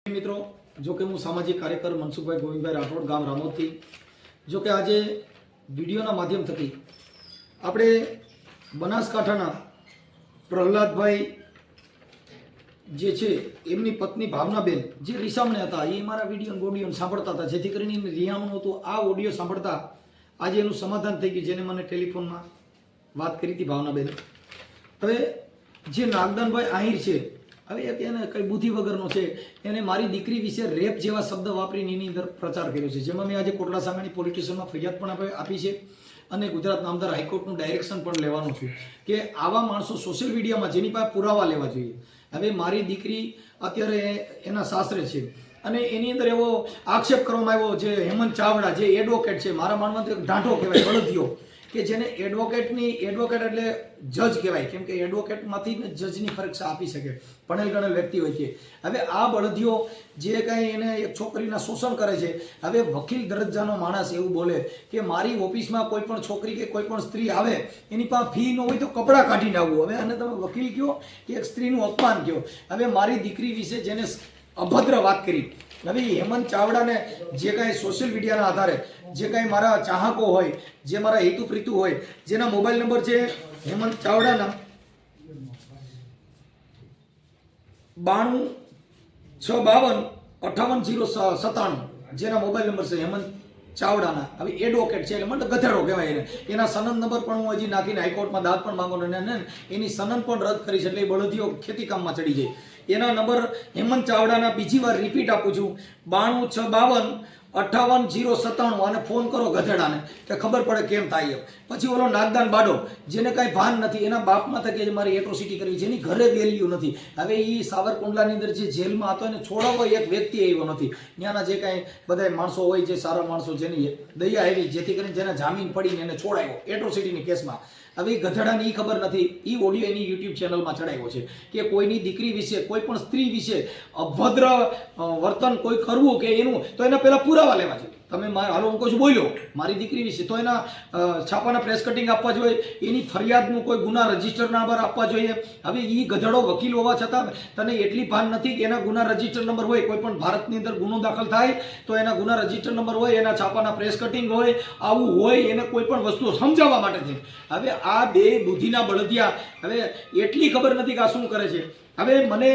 મિત્રો, જો કે હું સામાજિક કાર્યકર મનસુખભાઈ ગોવિંદભાઈ રાઠોડ, ગામ રામોદથી, જો કે આજે વિડીયોના માધ્યમ થકી આપણે બનાસકાંઠાના પ્રહલાદભાઈ જે છે એમની પત્ની ભાવનાબેન જે રીસામણે હતા, એ મારા વિડીયો ઓડિયો સાંભળતા હતા, જેથી કરીને રિયામણું હતું. આ ઓડિયો સાંભળતા આજે એનું સમાધાન થઈ ગયું, જેને મને ટેલિફોનમાં વાત કરી હતી ભાવનાબેન. હવે જે નાગદાનભાઈ આહિર છે, હવે એને કંઈ બુદ્ધિ વગરનો છે, એને મારી દીકરી વિશે રેપ જેવા શબ્દ વાપરીને એની અંદર પ્રચાર કર્યો છે, જેમાં મેં આજે કોટલા સામેની પોલીસ સ્ટેશનમાં ફરિયાદ પણ આપી છે અને ગુજરાત નામદાર હાઈકોર્ટનું ડાયરેક્શન પણ લેવાનું છું કે આવા માણસો સોશિયલ મીડિયામાં જેની પાસે પુરાવા લેવા જોઈએ. હવે મારી દીકરી અત્યારે એના સાસરે છે અને એની અંદર એવો આક્ષેપ કરવામાં આવ્યો, જે હેમંત ચાવડા જે એડવોકેટ છે, મારા માનવામાં એક ઢાંઢો કહેવાય, બળદિયો, કે જેને એડવોકેટ એટલે જજ કહેવાય, કેમ કે એડવોકેટમાંથી જજની પરીક્ષા આપી શકે, ભણેલ ગણેલ વ્યક્તિ હોય છે. હવે આ બળદિયો જે કાંઈ એને એક છોકરીના શોષણ કરે છે, હવે વકીલ દરજ્જાનો માણસ એવું બોલે કે મારી ઓફિસમાં કોઈ પણ છોકરી કે કોઈ પણ સ્ત્રી આવે, એની પાસે ફી ન હોય તો કપડાં કાઢીને આવવું. હવે આને તમે વકીલ કહો કે એક સ્ત્રીનું અપમાન કહો. હવે મારી દીકરી વિશે જેને અભદ્ર વાત કરી, હવે હેમંત ચાવડાને જે કાંઈ સોશિયલ મીડિયાના આધારે જે કાંઈ મારા ચાહકો હોય, જે મારા હેતુ પ્રીતુ હોય, જેના મોબાઈલ નંબર છે હેમંત ચાવડાના 9265585097, જેના મોબાઈલ નંબર છે હેમંત ચાવડાના. હવે એડવોકેટ છે એટલે મને ગધેડો કહેવાય એને. એના સનદ નંબર પણ હું હજી નાખીને હાઈકોર્ટમાં દાદ પણ માંગો ને એની સનદ પણ રદ કરી છે, એટલે એ બળદીઓ ખેતી કામમાં ચડી જાય. એના નંબર હેમંત ચાવડાના બીજી વાર રિપીટ આપું છું, 9265585097, અને ફોન કરો ગધેડાને કે ખબર પડે કેમ થાય. પછી ઓલો નાગદાન બાડો જેને કાંઈ ભાન નથી, એના બાપમાં થકી મારી એટ્રોસિટી કરી, જેની ઘરે વેલ્યુ નથી. હવે એ સાવરકુંડલાની અંદર જે જેલમાં હતો એને છોડાવો એક વ્યક્તિ આવ્યો નથી. ત્યાંના જે કાંઈ બધા માણસો હોય, જે સારા માણસો જેની દયા આવી, જેથી કરીને જેના જામીન પડીને એને છોડાયો એટ્રોસિટીની કેસમાં. હવે ગધેડાને એ ખબર નથી, એ ઓડિયો એની યુટ્યુબ ચેનલમાં ચડાવ્યો છે કે કોઈની દીકરી વિશે, કોઈ પણ સ્ત્રી વિશે અભદ્ર વર્તન કોઈ કરવું કે એનું, તો એના પહેલાં પુરાવા લેવા છે. તમે હાલો હું કહું છું બોલ્યો મારી દીકરી વિશે, તો એના છાપાના પ્રેસ કટિંગ આપવા જોઈએ, એની ફરિયાદનું કોઈ ગુના રજિસ્ટર નંબર આપવા જોઈએ. હવે એ ગધેડો વકીલ હોવા છતાં તને એટલી ભાન નથી કે એના ગુના રજિસ્ટર નંબર હોય, કોઈ પણ ભારતની અંદર ગુનો દાખલ થાય તો એના ગુના રજિસ્ટર નંબર હોય, એના છાપાના પ્રેસ કટિંગ હોય, આવું હોય, એને કોઈ પણ વસ્તુ સમજાવવા માટે છે. હવે આ બે બુદ્ધિના બળદિયા, હવે એટલી ખબર નથી કે આ શું કરે છે. હવે મને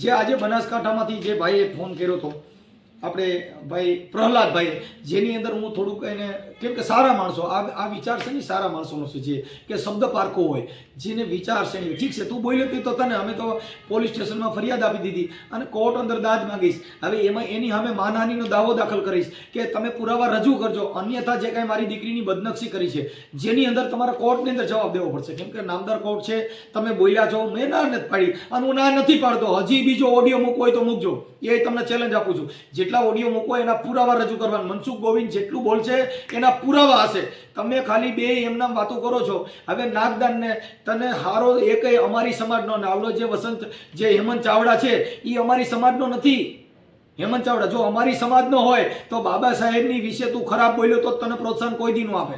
જે આજે બનાસકાંઠામાંથી જે ભાઈએ ફોન કર્યો હતો, આપણે ભાઈ પ્રહલાદભાઈ, જેની અંદર હું થોડુંક એને, કેમ કે સારા માણસો, આ વિચાર છે ને સારા માણસોનો છે, કે શબ્દ પારખો હોય, જેને વિચાર છે ને, ઠીક છે તું બોલ્યો હતી તો તને અમે તો પોલીસ સ્ટેશનમાં ફરિયાદ આપી દીધી અને કોર્ટ અંદર દાદ માંગીશ. હવે એમાં એની સામે માનહાનિનો દાવો દાખલ કરીશ કે તમે પુરાવા રજૂ કરજો, અન્યથા જે કાંઈ મારી દીકરીની બદનક્ષી કરી છે, જેની અંદર તમારા કોર્ટની અંદર જવાબ દેવો પડશે, કેમ કે નામદાર કોર્ટ છે. તમે બોલ્યા છો, મેં ના નથી પાડી અને હું ના નથી પાડતો. હજી બીજો ઓડિયો મૂકવો હોય તો મૂકજો, એ તમને ચેલેન્જ આપું છું. જેટલા ઓડિયો મૂકો એના પુરાવા રજૂ કરવાના. મનસુખ ગોવિંદ જેટલું બોલશે એના પુરાવા હશે. તમે ખાલી બે એમના વાતો કરો છો. હવે નાગદાનને તને હારો એક અમારી સમાજનો, આવડો જે વસંત જે હેમંત ચાવડા છે એ અમારી સમાજનો નથી. હેમંત ચાવડા જો અમારી સમાજનો હોય તો બાબા સાહેબની વિશે તું ખરાબ બોલ્યો તો તને પ્રોત્સાહન કોઈ દી ન આપે.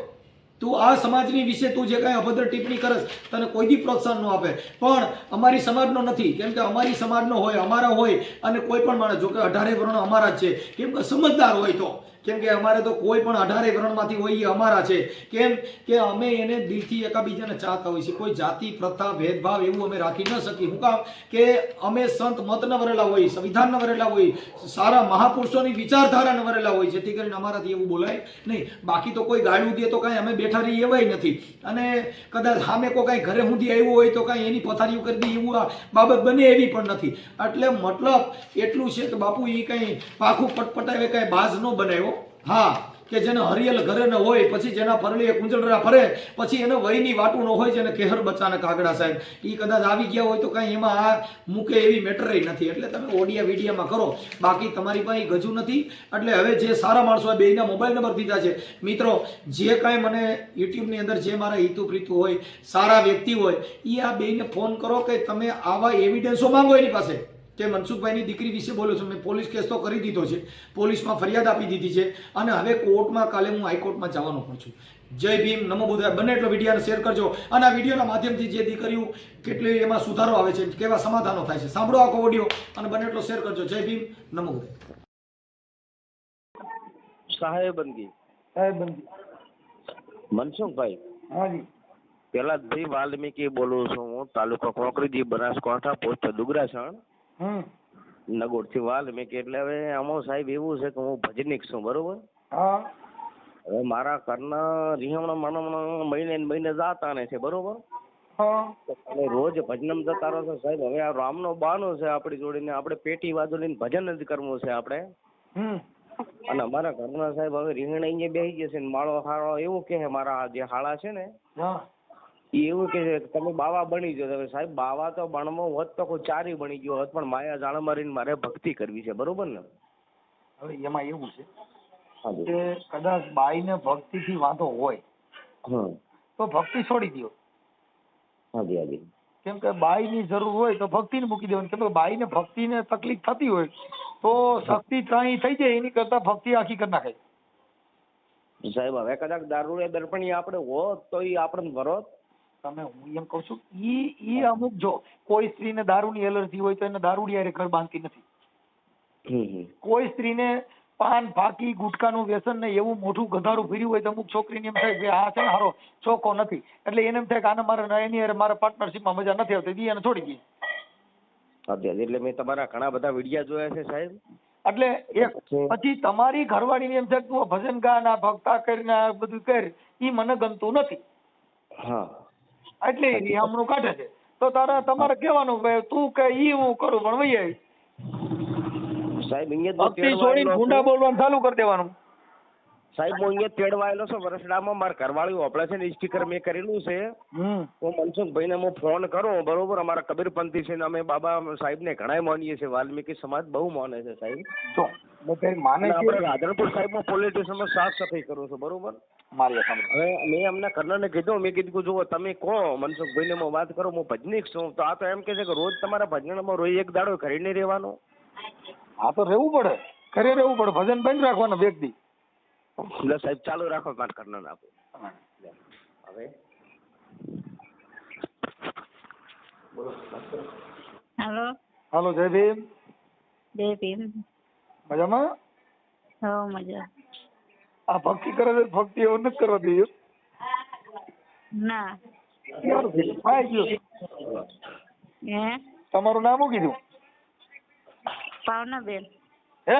તું આ સમાજની વિશે તું જે કાંઈ અભદ્ર ટિપ્પણી કરસ તને કોઈ દી પ્રોત્સાહન ન આપે. પણ અમારી સમાજનો નથી, કેમ કે અમારી સમાજનો હોય, અમારા હોય, અને કોઈ પણ માણસ, જો કે 18 વર્ણ અમારા જ છે, કેમ કે સમજદાર હોય તો, કેમ કે અમારે તો કોઈ પણ 18 વર્ણમાંથી હોય એ અમારા છે. કેમ કે અમે એને દિલથી એકાબીજાને ચાહતા હોય છે. કોઈ જાતિ પ્રથા ભેદભાવ એવું અમે રાખી ન શકીએ. શું કામ કે અમે સંત મતને વરેલા હોય, સંવિધાનને વરેલા હોય, સારા મહાપુરુષોની વિચારધારાને વરેલા હોય, જેથી કરીને અમારાથી એવું બોલાય નહીં. બાકી તો કોઈ ગાળું દે તો કાંઈ અમે બેઠા રહીએ એવાય નથી, અને કદાચ સામે કોઈ કાંઈ ઘરે સુધી આવ્યું હોય તો કાંઈ એની પથારીઓ કરી દે એવું આ બાબત બને એવી પણ નથી. એટલે મતલબ એટલું છે કે બાપુ એ કાંઈ પાખું પટપટાવે કાંઈ બાજ ન બનાવ્યો. હા, કે જેને હરિયલ ઘરે ન હોય, પછી જેના ફરલીએ કુંજળરા ફરે, પછી એને વયની વાટું ન હોય, જેને કેહર બચાને કાગડા સાહેબ, એ કદાચ આવી ગયા હોય તો કાંઈ એમાં આ મૂકે એવી મેટર નથી. એટલે તમે ઓડિયા વિડીયામાં કરો, બાકી તમારી પાસે ગજુ નથી. એટલે હવે જે સારા માણસો હોય, બેયના મોબાઈલ નંબર દીધા છે. મિત્રો, જે કાંઈ મને યુટ્યુબની અંદર જે મારા હિતુ પ્રીતુ હોય, સારા વ્યક્તિ હોય, એ આ બેયને ફોન કરો કે તમે આવા એવિડન્સો માંગો એની પાસે કે મનસુખભાઈની દીકરી વિશે બોલ્યો છું. મેં પોલીસ કેસ તો કરી દીધો છે, પોલીસમાં ફરિયાદ આપી દીધી છે અને હવે કોર્ટમાં કાલે હું હાઈકોર્ટમાં જવાનો પણ છું. જય ભીમ, નમો બુદ્ધાય. બને એટલો વિડીયોને શેર કરજો અને આ વિડીયોના માધ્યમથી જે દીકરીઓ કેટલી એમાં સુધારો આવે છે, કેવા સમાધાનો થાય છે, સાંભળો આખો ઓડિયો અને બને એટલો શેર કરજો. જય ભીમ, નમો બુદ્ધાય. સાહેબંદી મનસુખભાઈ, હાજી, પેલાભાઈ વાલ્મીકી બોલું છું હું, તાલુકો કોકરીજી, બનાસકાંઠા, પોસ્ટ દુગરાસણ, નગોડથી વાલ્મીકી. એટલે હવે આમાં સાહેબ એવું છે કે હું ભજનિક છું, બરોબર? હા. હવે મારા ઘરના રિહામણા માનવણા મહિને ને મહિને જાતા ને છે, બરોબર? હા. અને રોજ ભજનમ જતા રહો છો સાહેબ. હવે આ રામનો બાનો છે આપણી જોડીને, આપણે પેટી વાજો લઈને ભજન જ કરવું છે આપણે. અને અમારા ઘરના સાહેબ હવે રીંગણ અહીંયા બેસી ગયા છે ને માળો હાળો એવું કે મારા જે હાળા છે ને એ એવું કે છે તમે બાવા બની ગયો. હવે સાહેબ બાવા તો બણમાં હોત તો કોઈ ચારી બની ગયો હોત, પણ માયા જાળ મારીને મારે ભક્તિ કરવી છે, બરોબર ને? હવે એમાં એવું છે કે કદાચ બાઈને ભક્તિથી વાંધો હોય તો ભક્તિ છોડી દો. હાજી હાજી. કેમ કે બાઈની જરૂર હોય તો ભક્તિને મૂકી દેવાની. કેમ કે બાઈને ભક્તિને તકલીફ થતી હોય તો શક્તિ ત્રણેય થઈ જાય, એની કરતા ભક્તિ આખી કરી નાખે. સાહેબ હવે કદાચ દારૂ દર્પણી આપણે હોત તો એ આપણે ભરોત. તમે હું એમ કઉ છું ઈ અમુક જો કોઈ સ્ત્રીને દારૂની એલર્જી હોય તો એને દારૂડી હારે ઘર બાંધતી નથી. કોઈ સ્ત્રીને પાન ફાકી ગુટકાનું વ્યસન ને એવું મોટું ગધારું ફર્યું હોય તો અમુક છોકરીને એમ થાય કે આ છે ને હારો ચોખ્ખો નથી, એટલે એને એમ થાય કે આને મારે એની હારે મારા પાર્ટનરશીપમાં મજા નથી આવતી, એને છોડી દઈએ. એટલે મેં તમારા ઘણા બધા વિડિયા જોયા છે સાહેબ. એટલે એક પછી તમારી ઘરવાળીને એમ છે કે તું ભજન ગા ના ભક્તા કરીને આ બધું કર, ઈ મને ગમતું નથી. હા. એટલે હમણું કાઢે છે તો તમારે કહેવાનું કે તું કે ઈ હું કરું પણ વહી આવી. સાહેબ ભક્તિ છોડીને ગુંડા બોલવાનું ચાલુ કરી દેવાનું. સાહેબ હું અહીંયા તેડવાયેલો છું વરસડામાં, મારા ઘરવાળી ઓપડે છે ને સ્ટીકર મેં કરેલું છે. હું મનસુખભાઈને હું ફોન કરું, બરોબર? અમારા કબીરપંથી છે ને અમે બાબા સાહેબને ઘણા માનીએ છીએ, વાલ્મીકી સમાજ બહુ માને છે સાહેબ. જો બધા માને છે. આપણે રાધનપુર સાહેબમાં પોલીસ સ્ટેશનમાં સાફ સફાઈ કરું છું, બરોબર? હવે મેં અમને કર્નરને કીધું, મેં કીધું જુઓ તમે કહો મનસુખભાઈને હું વાત કરું, હું ભજનીક છું. તો આ તો એમ કે છે કે રોજ તમારા ભજનમાં રોજ એક દાડો ઘરે નહીં રહેવાનો. હા તો રહેવું પડે, ઘરે રહેવું પડે, ભજન બંધ રાખવાના વ્યક્તિ. એટલે સાહેબ ચાલુ રાખો, વાત કર્નર આપો. હવે હેલો. હાલો, જય ભીમ. જય ભીમ. મજામાં? હો મજા. આ ભક્તિ કરે છે, ભક્તિ એવું નથી કરવા દઈએ. ના. હે? તમારું નામ શું કીધું? ભાવનાબેન. હે?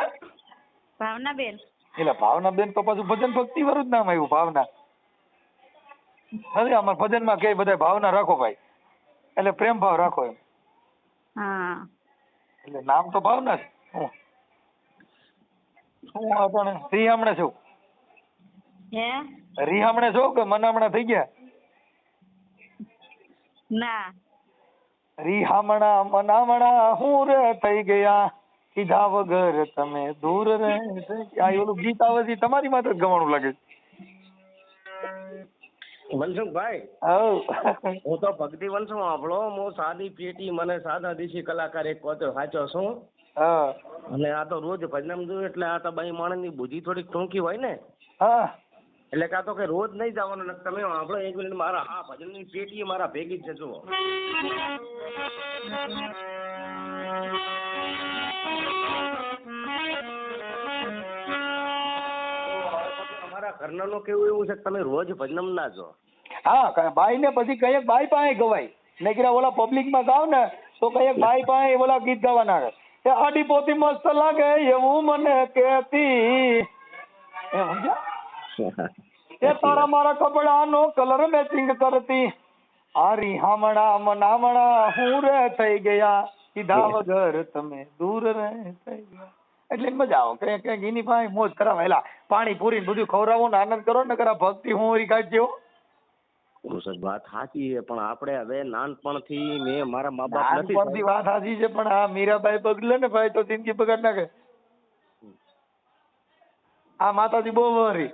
ભાવનાબેન. એટલે ભાવનાબેન તો પાછું ભજન ભક્તિ વાળું જ નામ આવ્યું, ભાવના નથી. અમારા ભજનમાં કે બધા ભાવના રાખો ભાઈ, એટલે પ્રેમ ભાવ રાખો એમ. હા. એટલે નામ તો ભાવના જ. હું આપણે રીહામણે છું. હે? રીહામણે છો કે મનામણા થઈ ગયા? ના. રીહામણા મનામણા હું રે થઈ ગયા, કીધા વગર તમે દૂર રહે. આ ઓલું ગીત આવે છે તમારી માથે જ ગવાણું લાગે છે. મનસુખભાઈ, હું તો ભક્તિ વંશ આપણો હું સાદી પેટી મને સાદા દેશી કલાકાર એક પોતે સાચો છું. અને આ તો રોજ ભજનમ જોયું એટલે આ તો બાઈ માણસની બુદ્ધિ થોડીક ટૂંકી હોય ને, એટલે કાં તો કે રોજ નહીં જવાનું. તમે આપણો એક મિનિટ, મારા આ ભજનની પેટી મારા ભેગી જ છે, જુઓ. અમારા ઘરનાનું કેવું એવું છે કે તમે રોજ ભજનમ ના જો. હા, બાઈ ને પછી કઈ બાઈ પાસે ગવાય ને કે ઓલા પબ્લિક માં ગાવ ને તો કઈ બાઈ પાસે ઓલા ગીત ગાવાના કે આડી પોતી મસ્ત લાગે એવું મને કેતી એમ સમજ્યા? એ તારા મારા કપડાનો કલર મેચિંગ કરતી, આ રીહામણા મનામણા હું રે થઈ ગયા, કીધા વગર તમે દૂર રહે થઈ ગયા. એટલે મજા આવે કઈક એની પાસે મોજ કરાવેલા, પાણી પૂરી બધું ખવડાવો ને આનંદ કરો ને કરા. ભક્તિ હું કાઢ જેવો. વાત સાચી છે, પણ આપણે હવે નાનપણથી મેં મારા મા બાપ નાનપણથી વાત સાચી છે, પણ આ મીરાબાઈ બગડે ને ભાઈ તો જિંદગી બગાડ નાખે. આ માતાજી બહુ વરી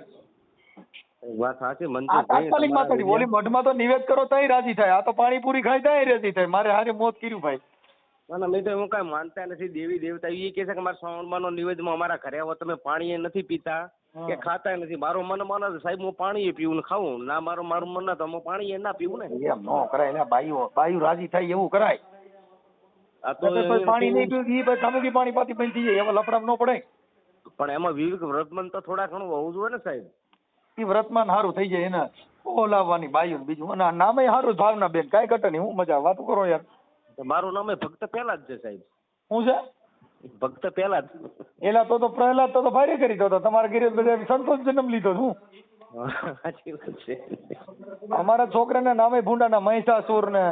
વાત સાચી. તાત્કાલિક માતાજી ઓલી મઢમાં તો નિવેદ કરો તોય રાજી થાય, આ તો પાણીપુરી ખાઈ તોય રાજી થાય. મારે હારે મોત કર્યું ભાઈ. ના મેં તો એવું કાંઈ માનતા નથી દેવી દેવતા. એ કહે છે કે મારા શ્રાવણમાં નિવેદમાં અમારા ઘરે આવો તમે પાણી એ નથી પીતા કે ખાતા નથી. મારું મન માને તો સાહેબ હું પાણી પીવું ને ખાવું, ના મારું મન ના તો હું પાણી એ ના પીવું ને. એમ નો કરાય ને, બાયું રાજી થાય એવું કરાય. આ તો પાણી નહીં પીવું ઈ ભાઈ સામુકી પાણી પાતી બંધ થઈ જાય, એવા લફડા ન પડે. પણ એમાં વિવેક વ્રતમન તો થોડા ઘણું હોવું જોઈએ ને સાહેબ. ઈ વ્રતમાન સારું થઈ જાય એને બોલાવવાની બાયું બીજું, અને નામે સારું ભાવના બેન, કાંઈ ઘટે નહીં. હું મજા વાતો કરો યાર. મારું નામ ભક્ત પહેલા જ છે સાહેબ. શું છે? ભક્ત પહેલા જ. એલા તો પ્રહલાદ તો ભારે કરી દો, તમારા ઘરે બધા સંતોષ જન્મ લીધો શું? સાચી વાત છે. અમારા છોકરાના નામે ભૂંડાના મહિષાસુર ને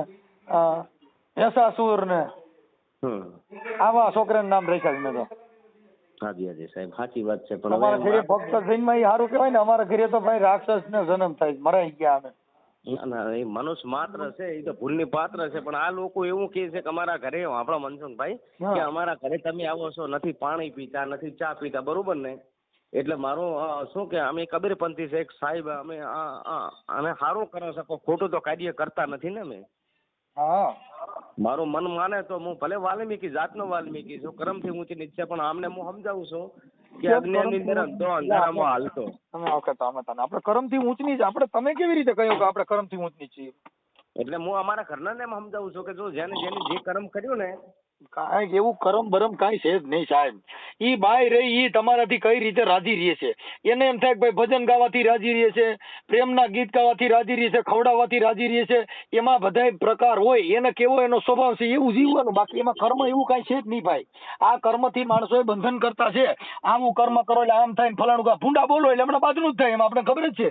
ભેસાસુર ને આવા છોકરાના નામ રાખ્યા છે મેં તો. હાજી હાજી સાહેબ સાચી વાત છે. પણ અમારા ઘરે ભક્ત જન્મ એ સારું કહેવાય ને. અમારા ઘરે તો ભાઈ રાક્ષસ ને જન્મ થાય, મરાઈ ગયા અમે. ના એ મનુષ્ય માત્ર છે, એ તો ભૂલની પાત્ર છે. પણ આ લોકો એવું કહે છે કે અમારા ઘરે આપણા મનસુખભાઈ કે અમારા ઘરે તમે આવો છો, નથી પાણી પીતા, નથી ચા પીતા, બરોબર ને? એટલે મારું શું કે અમે કબીરપંથી છે એક સાહેબ, અમે અમે સારું કરો શકો, ખોટું તો કાર્ય કરતા નથી ને અમે. હા મારું મન માને તો હું ભલે વાલ્મીકી જાતનો વાલ્મીકી છું, કર્મથી ઊંચી નીચ છે, પણ આમને હું સમજાવું છું કે અજ્ઞાનની અંદર અંધો અંધારામાં હાલતો. તમે વખત આપણે કર્મથી ઊંચની જ આપણે, તમે કેવી રીતે કહ્યું કે આપણે કર્મથી ઊંચની છીએ? એટલે હું અમારા ઘરના ને એમ સમજાવું છું કે જો જેને જે કર્મ કર્યું ને, કાંઈ એવું કરમ બરમ કાંઈ છે જ નહીં સાહેબ. ઈ બાઈ રહી ઈ તમારાથી કઈ રીતે રાજી રહે છે? એને એમ થાય કે ભાઈ ભજન ગાવાથી રાજી રહે છે, પ્રેમના ગીત ગાવાથી રાજી રહે છે, ખવડાવવાથી રાજી રહે છે. એમાં બધાય પ્રકાર હોય, એને કેવો એનો સ્વભાવ છે એવું જીવવાનું. બાકી એમાં કર્મ એવું કાંઈ છે જ નહીં ભાઈ. આ કર્મથી માણસોએ બંધન કરતા છે. આવું કર્મ કરો એટલે આમ થાય ને ફલાણું કા ભૂંડા બોલો એટલે હમણાં બાજુનું જ થાય, એમાં આપણે ખબર જ છે.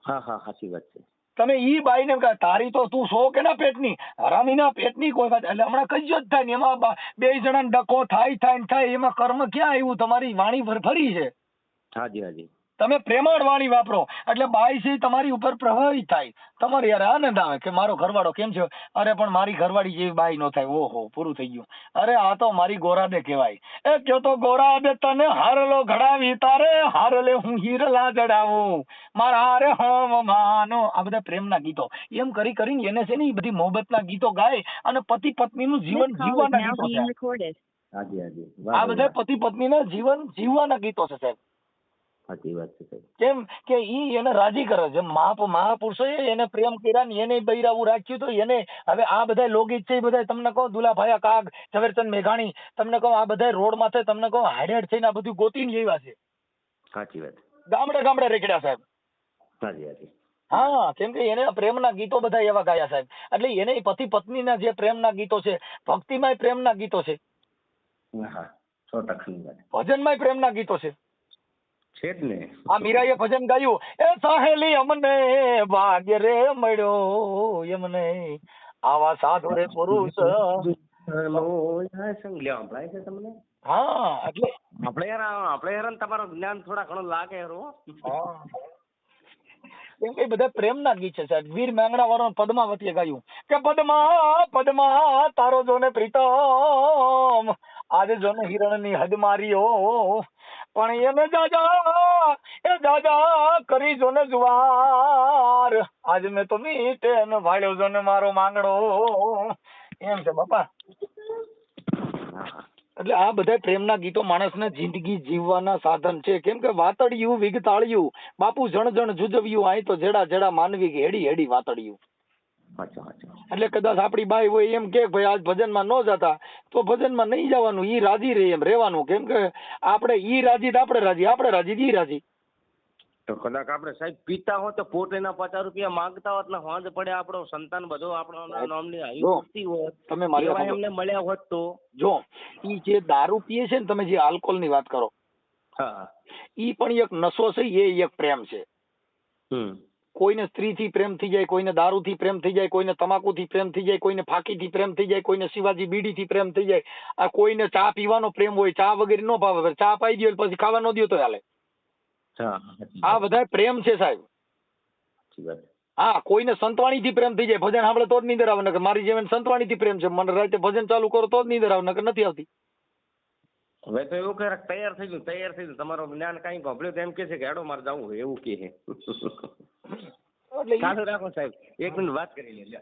હા હા સાચી વાત છે. તમે ઈ બાઈને કહે તારી તો તું સો કેના પેટની, હરામીના પેટની કોઈ વાત, એટલે હમણાં કઈ જ થાય ને એમાં બે જણાને ડકો થાય એમાં કર્મ ક્યાં આવ્યું? તમારી વાણી ફરી છે. હાજી હાજી. તમે પ્રેમાળ વાણી વાપરો એટલે બાઈ છે તમારી ઉપર પ્રભાવિત થાય, તમારે યાર આનંદ આવે કે મારો ઘરવાળો કેમ છે. અરે પણ મારી ઘરવાળી જેવી બાઈ નો થાય, ઓહો પૂરું થઈ ગયું. અરે આ તો મારી ગોરાદે કહેવાય. એ કયો તો ગોરાદે તને હારલો ઘડાવી તારે, હારલે હું હીરલા જડાવું મારા હારે હમ માનો. આ બધા પ્રેમના ગીતો એમ કરીને એને છે ને એ બધી મોહબ્બતના ગીતો ગાય અને પતિ પત્નીનું જીવન જીવવાના ગીતો છે. હાજી હાજી. આ બધા પતિ પત્નીના જીવન જીવવાના ગીતો છે સાહેબ. સાચી વાત છે. કેમ કે ઈ એને રાજી કરે છે. મહાપુરુષોએ એને પ્રેમ કર્યા ને એને બૈરાવું રાખ્યું. તો એને હવે આ બધા લોકગીત છે, બધા તમને કહો દુલાભાયા કાગ, ઝવેરચંદ મેઘાણી, તમને કહો આ બધા રોડ માથે તમને કહો હાડેડ થઈને આ બધું ગોતીને લેવા છે. સાચી વાત. ગામડે રેકડ્યા સાહેબ. હાજી હાજી. હા કેમ કે એને પ્રેમના ગીતો બધા એવા ગાયા સાહેબ. એટલે એને પતિ પત્નીના જે પ્રેમના ગીતો છે, ભક્તિમાંય પ્રેમના ગીતો છે, હા 100% વાત. ભજનમાંય પ્રેમના ગીતો છે. છે જ ને. આ મીરાએ ભજન ગાયું, એ સાહેલી અમને ભાગ્ય રે મળ્યો એમને આવા સાધુ રે પુરુષ. સંભળાય છે તમને? હા એટલે આપણે યાર તમારું જ્ઞાન થોડા ઘણું લાગે યાર. કેમ કે બધા પ્રેમના ગીત છે સાહેબ. વીર માંગણા વાળો પદ્માવતીએ ગાયું કે પદ્મા તારો જોને પ્રીતમ આજે જોને હિરણની હદ માર્યો, પણ એને જાજા કરી જોને જુવાર, આજ મેં તો મીટે ને ભાળ્યો જોને મારો માંગણો. એમ છે બાપા. એટલે આ બધા પ્રેમના ગીતો માણસને જિંદગી જીવવાના સાધન છે. કેમ કે વાતડિયું વિગતાળ્યું બાપુ જણ જણ જુજવ્યું, આય તો જેડા જેડા માનવી હેડી હેડી વાતડિયું. એટલે કદાચ આપણી બાઈ હોય એમ કે ભાઈ આજ ભજનમાં ન જતા તો ભજનમાં નહીં જવાનું, ઈ રાજી રહે એમ રહેવાનું. કેમ કે આપણે ઈ રાજી તો આપણે રાજી, આપણે રાજી ઈ રાજી. તો કદાચ આપણે સાહેબ પીતા હોત તો પોટેના 50 રૂપિયા માંગતા હોત ને હોંજ પડે આપણો સંતાન બધો આપણો નામની આયુષ્ય હોત, તમે મારી એમને મળ્યા હોત તો. જો ઈ જે દારૂ પીએ છે ને, તમે જે આલ્કોહોલ ની વાત કરો, હા ઈ પણ એક નશો છે, એ એક પ્રેમ છે. કોઈને સ્ત્રીથી પ્રેમ થઈ જાય, કોઈને દારૂથી પ્રેમ થઈ જાય, કોઈને તમાકુથી પ્રેમ થઈ જાય, કોઈને ફાંકીથી પ્રેમ થઈ જાય, કોઈને શિવાજી બીડીથી પ્રેમ થઈ જાય. આ કોઈને ચા પીવાનો પ્રેમ હોય, ચા વગેરે ન ભાવે, ચા પાઈ દો પછી ખાવા ન દો તો હાલે. આ બધા પ્રેમ છે સાહેબ. હા કોઈને સંતવાણીથી પ્રેમ થઈ જાય, ભજન સાંભળે તો જ નીંદર આવે. નકર મારી જેમ સંતવાણીથી પ્રેમ છે, મને રાતે ભજન ચાલુ કરો તો જ નીંદર આવે, નકર નથી આવતી. હવે તો એવું કે તૈયાર થઈ ગયું તમારું જ્ઞાન કઈ ગભડ્યું તો એમ કે છે કે હેડો મારે જવું હોય એવું કે છે. ચાલુ રાખો સાહેબ, 1 મિનિટ વાત કરી લે.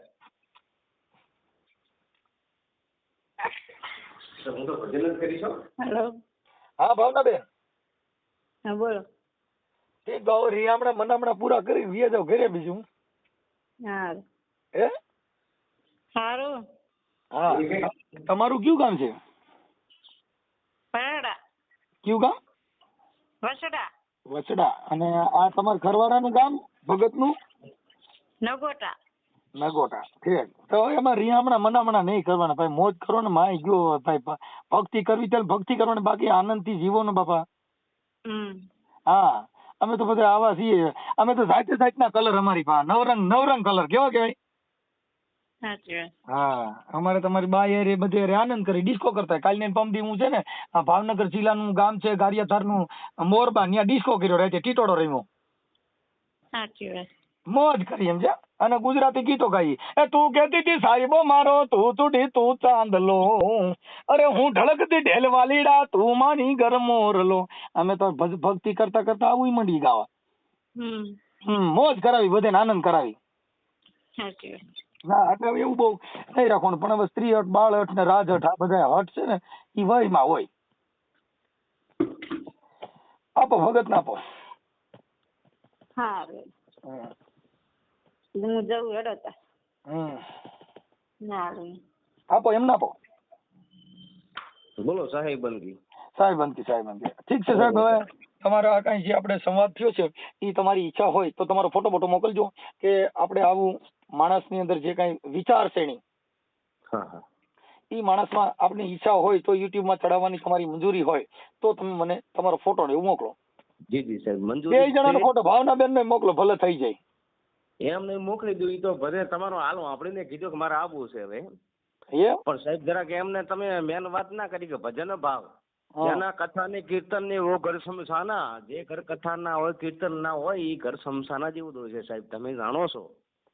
હું તો ભજન જ કરીશ હો. હેલો. હા ભાવનાબેન, હા બોલો. ઠીક ગૌ રીહામણા મનામણા પૂરા કરી વ્યા જાવ ઘરે બીજું. સારું. હે સારું. હા, તમારું કયું ગામ છે? પરડા. કયું ગામ? વસડા. વચડા. અને આ તમારા ઘરવાળાનું ગામ ભગતનું? નગોટા. નગોટા. ઠીક. તો એમાં રીહામણા મનામણા નહીં કરવાના ભાઈ, મોજ કરો ને માય ગયો ભાઈ, ભક્તિ કરવી ત્યારે ભક્તિ કરવાની, બાકી આનંદથી જીવો ને બાપા. હા, અમે તો બધા આવા છીએ, અમે તો જાતે જાતના કલર અમારી પાસે, નવરંગ કલર કેવા કહેવાય. સાચી વાત. હા, અમારે તમારી બા એ બધે આનંદ કરી ડિસ્કો કરતા. કાલની પમદી હું છે ને આ ભાવનગર જિલ્લાનું ગામ છે ગારિયાધારનું મોરબા, ત્યાં ડિસ્કો કર્યો, રાતે ટીટોડો રમ્યો, સાચી વાત. મોજ કરી એમ છે. અને ગુજરાતી ગીતો ગાઈ. એ તું કહેતી હતી સાહેબો મારો તું તૂટી તું ચાંદલો, અરે હું ઢળકતી ઢેલ વાલીડા તું માની ઘર મોરલો. અમે તો ભક્તિ કરતા કરતા આવું મંડી ગાવા. મોજ કરાવી, બધાને આનંદ કરાવી. સાચી વાત. ના એટલે એવું બહુ નહીં રાખવાનું, પણ હવે સ્ત્રી હટ, બાળ હટ ને રાજ હટ, આ બધા હટ છે ને એ વયમાં હોય. આપો ભગત ના આપો. સારું. હું જવું હેડો તા. ના આપો એમ ના આપો. બોલો સાહેબ બનકી. સાહેબ બનકી. ઠીક છે સાહેબ, હવે તમારા આ કઈ જે આપણે સંવાદ થયો છે એ તમારી ઈચ્છા હોય તો તમારો ફોટો બોટો મોકલજો, કે આપણે આવું માણસની અંદર જે કઈ વિચારશ્રેણી એ માણસમાં આપણી ઈચ્છા હોય તો યુટ્યુબમાં ચડાવવાની તમારી મંજૂરી હોય તો તમે મને તમારો ફોટો ને એવું મોકલો. જી સાહેબ, બે મંજૂરી જણાનો ફોટો ભાવનાબેન ને મોકલો, ભલે થઈ જાય. એમ નહીં મોકલી દઉં, ઈ તો ભલે તમારો હાલો. આપણે કીધું કે મારે આવવું છે હવે, એમ પણ સાહેબ જરાક એમને તમે મેન વાત ના કરી કે ભજન ભાવ જેના કથા ને કીર્તન ને ઓ ઘર શમશાના, જે ઘર કથા ના હોય કીર્તન ના હોય એ ઘર શમશાના જેવું તો છે સાહેબ, તમે જાણો છો.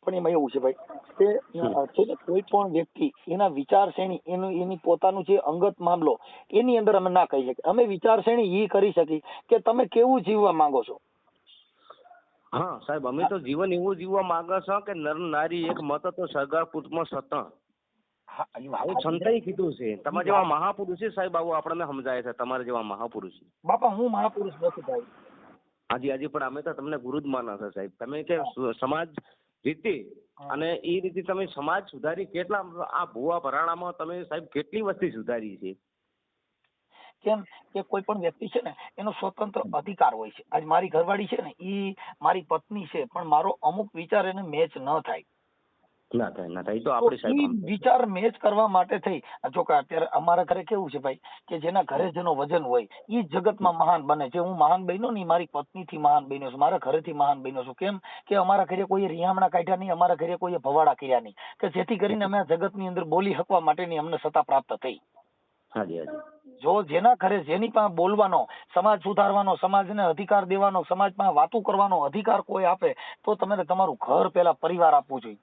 પણ એમાં એવું છે ભાઈ કે છે ને કોઈ પણ વ્યક્તિ એના વિચારશ્રેણી એની પોતાનું જે અંગત મામલો એની અંદર અમે ના કહી શકીએ. અમે વિચારશ્રેણી એ કરી શકી કે તમે કેવું જીવવા માંગો છો. હા સાહેબ, અમે તો જીવન એવું જીવવા માંગે છો કે નર નારી એક મત તો સગા પુત્રમાં સત. આવું સંતાઈ કીધું છે. તમારા જેવા મહાપુરુષ છે સાહેબ, આવું આપણને સમજાય છે. તમારા જેવા મહાપુરુષ. બાપા હું મહાપુરુષ નથી ભાઈ. હાજી પણ અમે તો તમને ગુરુ જ માના છે સાહેબ. તમે કે સમાજ રીતે અને એ રીતે તમે સમાજ સુધારી કેટલા, આ ભુવા ભરાણામાં તમે સાહેબ કેટલી વસ્તી સુધારી છે. કેમ કે કોઈ પણ વ્યક્તિ છે ને એનો સ્વતંત્ર અધિકાર હોય છે. આજ મારી ઘરવાળી છે ને એ મારી પત્ની છે, પણ મારો અમુક વિચાર એને મેચ ન થાય. ના થાય તો આપણે સાહેબ વિચાર મેચ કરવા માટે થઈ. જો કે અત્યારે અમારા ઘરે કેવું છે ભાઈ કે જેના ઘરે જેનો વજન હોય એ જગતમાં મહાન બને છે. હું મહાન બન્યો ને મારી પત્ની થી મહાન બન્યો છું, મારા ઘરેથી મહાન બન્યો છું. કેમ કે અમારા ઘરે કોઈ રિહામણા કાઢ્યા નહીં, અમારા ઘરે કોઈ ભવાડા કર્યા નહીં, કે જેથી કરીને અમે આ જગતની અંદર બોલી શકવા માટેની અમને સત્તા પ્રાપ્ત થઈ. જો જેના ઘરે જેની પાસે બોલવાનો, સમાજ સુધારવાનો, સમાજને અધિકાર દેવાનો, સમાજમાં વાતો કરવાનો અધિકાર કોઈ આપે તો તમે તમારું ઘર પેલા પરિવાર આપવું જોઈએ.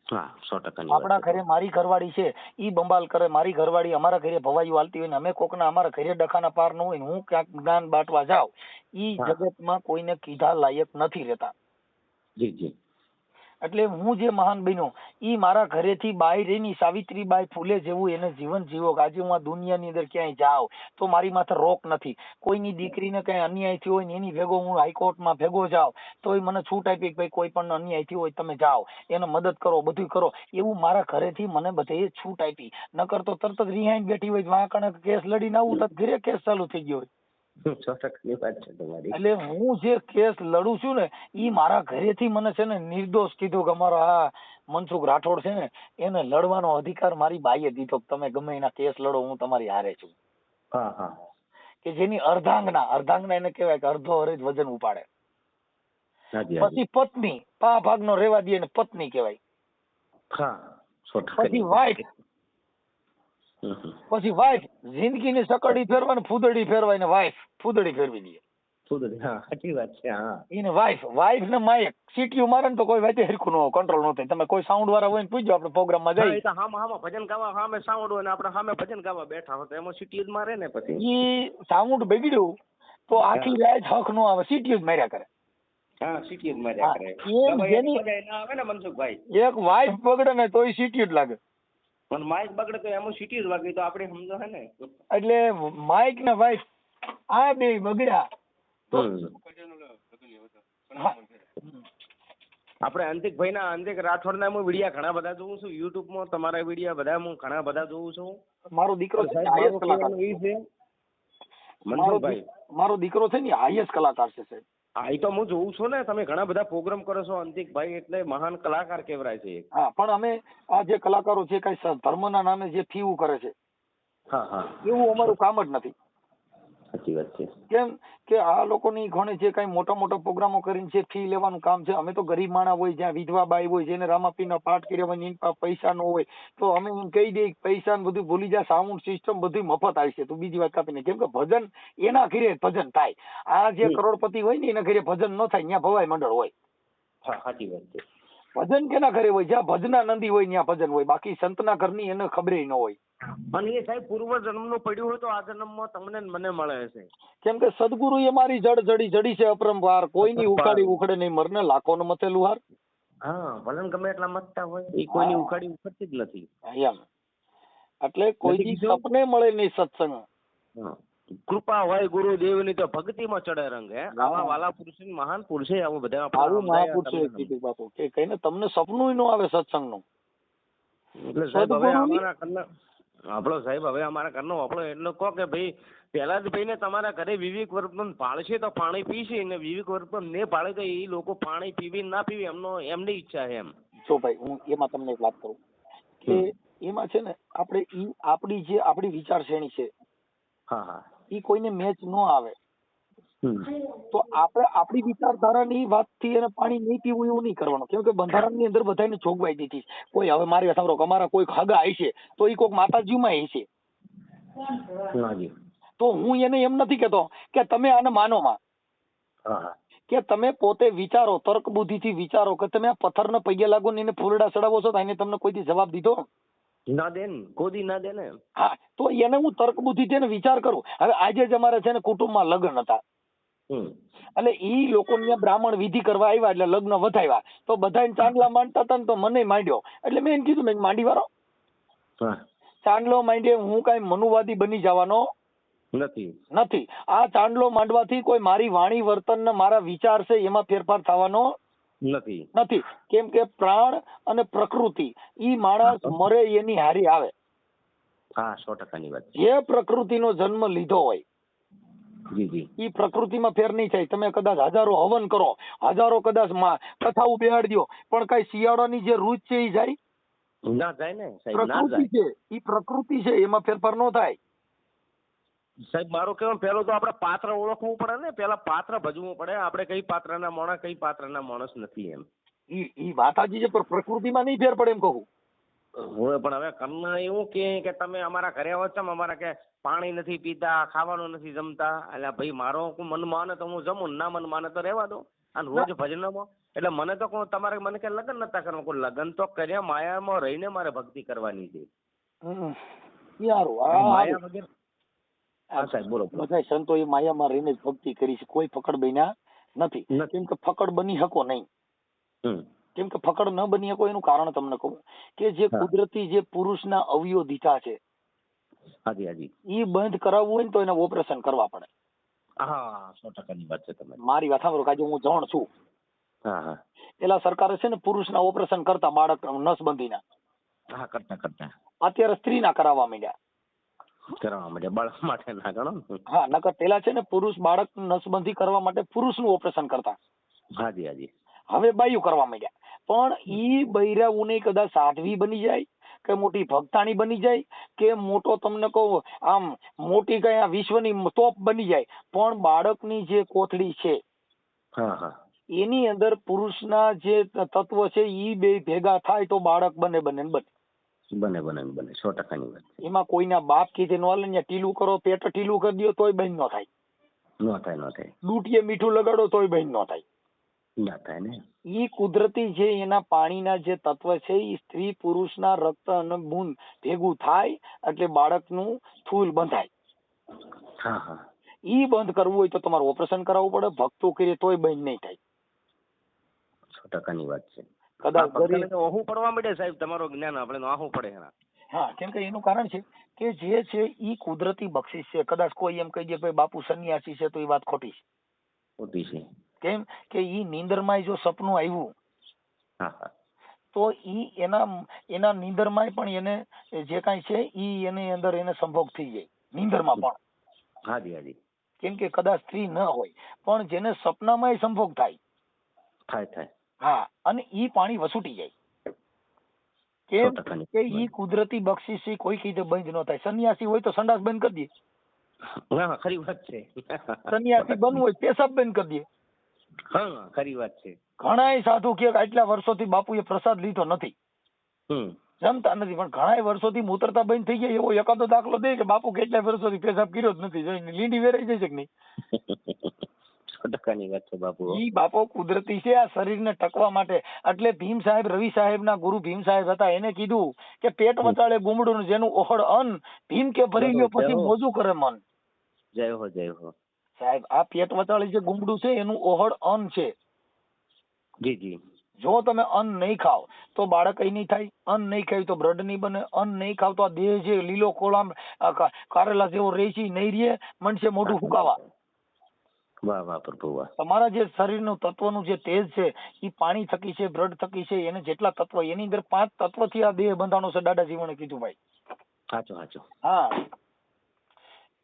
આપણા ઘરે મારી ઘરવાળી છે ઈ બંબાલ કરે, મારી ઘરવાળી અમારા ઘરે ભવાઈઓ હાલતી હોય ને અમે કોકના અમારા ઘરે ડખાના પાર ન હોય ને હું ક્યાંક જ્ઞાન બાંટવા જાઉં, ઈ જગતમાં કોઈને કીધા લાયક નથી રહેતા. એટલે હું જે મહાન બન્યો ઈ મારા ઘરેથી બાયરેની સાવિત્રીબાઈ ફૂલે જેવું એને જીવન જીવો. આજે હું આ દુનિયાની અંદર ક્યાંય જાઉં તો મારી માથે રોક નથી. કોઈની દીકરીને કઈ અન્યાય થયો હોય ને એની ભેગો હું હાઈકોર્ટમાં ભેગો જાઉં તો એ મને છૂટ આપી કે ભાઈ કોઈ પણ અન્યાય થયો હોય તમે જાઓ એને મદદ કરો, બધું કરો. એવું મારા ઘરેથી મને બધે છૂટ આપી. નકર તો તરત જ રિહાઈન બેઠી હોય, વાંકણે કેસ લડીને આવું તો ઘરે કેસ ચાલુ થઈ ગયો હોય. એટલે હું જે કેસ લડું છું ને ઈ મારા ઘરેથી મને છે ને નિર્દોષ કીધું કે અમારો આ મનસુખ રાઠોડ છે ને એને લડવાનો અધિકાર મારી બાઈએ દીધો. તમે ગમે એના કેસ લડો, હું તમારી હારે છું. કે જેની અર્ધાંગના એને કહેવાય કે અડધો હરેજ વજન ઉપાડે. પછી પત્ની ભાગનો રેવા દે ને પત્ની કહેવાય. પછી વાઈફ જિંદગીની સકડી ફેરવાય ને ફૂદડી ફેરવાય ને વાઈફ ફૂદડી ફેરવી દે. એને વાઈફ ને માયક સીટીયું મારે ને તો કોઈ વાતે હરખું ન કંટ્રોલ ન થાય. તમે કોઈ સાઉન્ડ વાળા હોય ને પૂછજો, આપણે પ્રોગ્રામ માં જઈએ ભજન ગાવા સામે સાઉન્ડ હોય ને આપણે સામે ભજન ગાવા બેઠા હોય તો એમાં સીટીયું જ મારે ને પછી ઈ સાઉન્ડ બગડ્યું તો આખી રાત હક નો આવે, સીટીયું જ માર્યા કરે. એક વાઈફ બગડે ને તો સીટીયું જ લાગે. પણ માઇક બગડે તો એમાં સીટી જ વાગી તો આપણે સમજો હે ને. એટલે માઇક ને વાઇફ આ બે બગડ્યા. હા. આપણે અંતિક રાઠોડના હું વિડીયા ઘણા બધા જોઉં છું યુટ્યુબમાં, તમારા વિડીયા બધા હું ઘણા બધા જોઉં છું. મારો દીકરો છે ને હાઈએસ્ટ કલાકાર છે. મનસુખભાઈ, મારો દીકરો છે ને હાઈએસ્ટ કલાકાર છે સાહેબ. હા, એ તો હું જોઉં છું ને, તમે ઘણા બધા પ્રોગ્રામ કરો છો. અંતિકભાઈ એટલે મહાન કલાકાર કહેવાય છે. હા, પણ અમે આ જે કલાકારો છે કઈ ધર્મના નામે જે ફીવું કરે છે હા હા, એવું અમારું કામ જ નથી. સાચી વાત છે. કેમ કે આ લોકોની ઘણે જે કઈ મોટા મોટા પ્રોગ્રામો કરીને જે ફી લેવાનું કામ છે, અમે તો ગરીબ માણસ હોય, જ્યાં વિધવા બાઈ હોય, જેને રામાપીરના પાઠ કર્યા હોય, એની પાસે પૈસા ન હોય, તો અમે એમ કહી દઈએ પૈસા ને બધું ભૂલી જાય, સાઉન્ડ સિસ્ટમ બધું મફત આવશે, તું બીજી વાત કાપીને. કેમ કે ભજન એના ઘરે ભજન થાય. આ જે કરોડપતિ હોય ને એના ઘરે ભજન ન થાય, ત્યાં ભવાઈ મંડળ હોય. હા, સાચી વાત છે. ભજન કેના ઘરે હોય? જ્યાં ભજના નંદી હોય ત્યાં ભજન હોય, બાકી સંતના ઘરની એને ખબર ન હોય. અને એ સાહેબ પૂર્વ જન્મનું પડ્યું હોય તો આ જન્મમાં તમને ને મને મળે છે. કેમ કે સદગુરુ એ મારી જડી છે અપરંપાર, કોઈની ઉખાડી ઉખડે નહીં, મરને લાખોનો મથે લુહાર. હા, ભલે ગમે એટલા મતતા હોય, એ કોઈની ઉખાડી ઉખડતી જ નથી. એમ એટલે કોઈ સપને મળે નહીં સત્સંગ. કૃપા હોય ગુરુદેવની તો ભક્તિમાં ચડે રંગ. હે, આવા વાલા પુરુષ મહાન પુરુષે આવું બધા આવું મહાપુરુષે કીધું બાપુ કે કઈને તમને સપનું ન આવે સત્સંગનું. એટલે સાહેબ હવે અમારા ઘરના આપણો સાહેબ હવે અમારા ઘરનો આપણો એટલો કહો કે ભાઈ પહેલા જ ભાઈને તમારા ઘરે વિવેક વર્તન પાળશે તો પાણી પીશે, ને વિવેક વર્તન ને પાળે તો એ લોકો પાણી પીવી ના પીવી એમની ઈચ્છા છે. એમ જો ભાઈ હું એમાં તમને એક વાત કરું કે એમાં છે ને આપણે આપણી વિચારશ્રેણી છે, હા હા, એ કોઈને મેચ ન આવે તો આપણે આપણી વિચારધારાની વાતથી એને પાણી નહીં પીવું એવું નહીં કરવાનું. કેમ કે બંધારણની અંદર બધાને જોગવાઈ દીધી. કોઈ હવે મારી સાંભળો કે અમારા કોઈ હગા હશે તો એ કોઈક માતાજીમાં હશે, તો હું એને એમ નથી કેતો કે તમે આને માનો માં, કે તમે પોતે વિચારો, તર્ક બુદ્ધિથી વિચારો કે તમે આ પથ્થરને પગે લાગો ને એને ફૂલડા ચડાવો છો તો એને તમને કોઈથી જવાબ દીધો ના દે ને, કોદી ના દે ને. હા, તો એને હું તર્ક બુદ્ધિથી વિચાર કરું. હવે આજે જ અમારે છે ને કુટુંબમાં લગ્ન હતા, એટલે ઈ લોકો ત્યાં બ્રાહ્મણ વિધિ કરવા આવ્યા એટલે લગ્ન વધાવ્યા, તો બધાને ચાંદલા માંડતા હતા ને તો મને માંડ્યો. એટલે મેં એને કીધું મેં માંડી વાળો ચાંદલો માંડ્યો, હું કઈ મનુવાદી બની જવાનો નથી. આ ચાંદલો માંડવાથી કોઈ મારી વાણી વર્તન ને મારા વિચાર છે એમાં ફેરફાર થવાનો નથી. કેમ કે પ્રાણ અને પ્રકૃતિ ઈ માણસ મરે એની હારી આવે. હા, 100%ની વાત. જે પ્રકૃતિનો જન્મ લીધો હોય ઈ પ્રકૃતિમાં ફેર નહીં થાય. તમે કદાચ હજારો હવન કરો, હજારો કદાચ કથાઓ બેહાડી દો, પણ કઈ શિયાળાની જે ઋત છે એ જાય ના જાય ને સાહેબ, ના પ્રકૃતિ જાય. છે ઈ પ્રકૃતિ છે, એમાં ફેરફાર ન થાય. સાહેબ મારું કહેવાનું પેલું તો આપણે પાત્ર ઓળખવું પડે ને, પેલા પાત્ર ભજવું પડે. આપણે કઈ પાત્રના માણસ કઈ પાત્રના માણસ નથી. એમ ઈ વાત સાચી છે, પણ પ્રકૃતિમાં નહીં ફેર પડે એમ કહું. હોય પણ હવે કરના એવું કે તમે અમારા ઘરે આવો છો, અમારા કે પાણી નથી પીતા, ખાવાનું નથી જમતા. એટલે ભાઈ મારો મન માને તો હું જમું, ના મન માને તો રહેવા દો. અને રોજ ભજનમાં એટલે મને તો કહું તમારે મને કે લગ્ન નતા કરવા, કોઈ લગ્ન તો કર્યા, માયામાં રહીને મારે ભક્તિ કરવાની છે. માયા વગર. હા સાહેબ બોલો. બધા સંતો એ માયામાં રહીને જ ભક્તિ કરી છે, કોઈ ફકડ બન્યા નથી. કેમ કે ફકડ બની શકો નહીં. કેમ કે ફકડ ન બની શકો એનું કારણ તમને કહું કે જે કુદરતી જે પુરુષના અવયવ દીઠા છે ઈ બંધ કરાવવું હોય ને તો એને ઓપરેશન કરવા પડે. હા, 100%ની વાત છે તમારી. મારી વાત સાંભળો, આજે હું જાણ છું. પેલા સરકારે છે ને પુરુષના ઓપરેશન કરતા, બાળક નસબંધીના. હા, કરતા. અત્યારે સ્ત્રીના કરાવવા માંડ્યા. બાળક માટે ના ગણો. હા, નકર પેલા છે ને પુરુષ બાળક નસબંધી કરવા માટે પુરુષનું ઓપરેશન કરતા. હાજી. હવે બાયું કરવા માંડ્યા. પણ ઈ બૈરાઓને કદાચ સાધ્વી બની જાય કે મોટી ભક્તાણી બની જાય કે મોટો તમને કહું આમ મોટી કઈ આ વિશ્વની તોપ બની જાય, પણ બાળકની જે કોથળી છે એની અંદર પુરુષના જે તત્વ છે ઈ બે ભેગા થાય તો બાળક બને 100%ની વાત. એમાં કોઈના બાપ કીધે નો હાલે ને, ટીલું કરો, પેટ ટીલું કરી દો તોય બંધ ન થાય. ડૂટીએ મીઠું લગાડો તોય બંધ ન થાય. ઈ કુદરતી જે એના પાણીના જે તત્વ છે એ સ્ત્રી પુરુષના રક્ત અને બૂંદ ભેગું થાય એટલે બાળકનું સ્થૂલ બંધાય. ઈ બંધ કરવું હોય તો તમારે ઓપરેશન કરાવવું પડે. ભક્તો કરીએ તોય બંધ નહીં થાય. 100%ની વાત છે. કદાચ ઓહું પડવા માંડે સાહેબ, તમારો જ્ઞાન આપણે આહું પડે. હા, કેમ કે એનું કારણ છે કે જે છે ઈ કુદરતી બક્ષિસ છે. કદાચ કોઈ એમ કહી દે ભાઈ બાપુ સંન્યાસી છે તો એ વાત ખોટી છે. ખોટી છે. કેમ કે ઈ નીંદરમાં જો સપનું આવ્યું હા હા તો ઈ એના નીંદરમાં પણ એને જે કાંઈ છે ઈ એની અંદર એને સંભોગ થઈ જાય નીંદરમાં પણ. હાજી હાજી કેમ કે કદાચ સ્ત્રી ન હોય પણ જેને સપનામાં સંભોગ થાય. થાય. હા, અને ઈ પાણી વસૂટી જાય. કેમ 100% કે ઈ કુદરતી બક્ષિસ છે, કોઈ કીધે બંધ ન થાય. સંન્યાસી હોય તો સંડાસ બંધ કરી દે. હા ખરી વાત છે. સંન્યાસી બનવું હોય પેશાબ બંધ કરી દે. હા ખરી વાત છે. ઘણાય સાધુ કે આટલા વર્ષોથી બાપુએ પ્રસાદ લીધો નથી, જમતા નથી, પણ ઘણા વર્ષોથી મૂતરતા બંધ થઈ ગયા એવો એકાદો દાખલો દે કે બાપુ કેટલા વર્ષોથી પેશાબ કર્યો જ નથી, જોઈને લીંડી વેરાઈ જાય છે કે નહીં? 100% વાત છે બાપુ. ઈ બાપો કુદરતી છે આ શરીરને ટકવા માટે. એટલે ભીમ સાહેબ, રવિ સાહેબના ગુરુ ભીમ સાહેબ હતા, એને કીધું કે પેટ વચાળે ગુમડું જેનું ઓહળ અન્ન, ભીમ કે ભરી લ્યો પછી મોજું કરે મન. જય હો જય હો સાહેબ, આ પેટ વચાળે જે ગુમડું છે એનું ઓહળ અન્ન છે. જી જી. જો તમે અન્ન નહીં ખાવ તો બાળક નહીં થાય, અન્ન નહીં ખાય તો બ્લડ નહીં બને, અન્ન નહીં ખાવ તો આ દેહ જે લીલો કોળામ કારેલા જેવો રહે છે નહીં રહે, મનશે મોઢું ફૂંકાવા. વાહ વાહ પ્રભુ વાહ. તમારા જે શરીરનું તત્વનું જે તેજ છે એ પાણી થકી છે, બ્લડ થકી છે, એને જેટલા તત્વ એની અંદર 5 તત્વથી આ દેહ બંધાણો છે. દાદાજીવણે કીધું ભાઈ. સાચું સાચું. હા,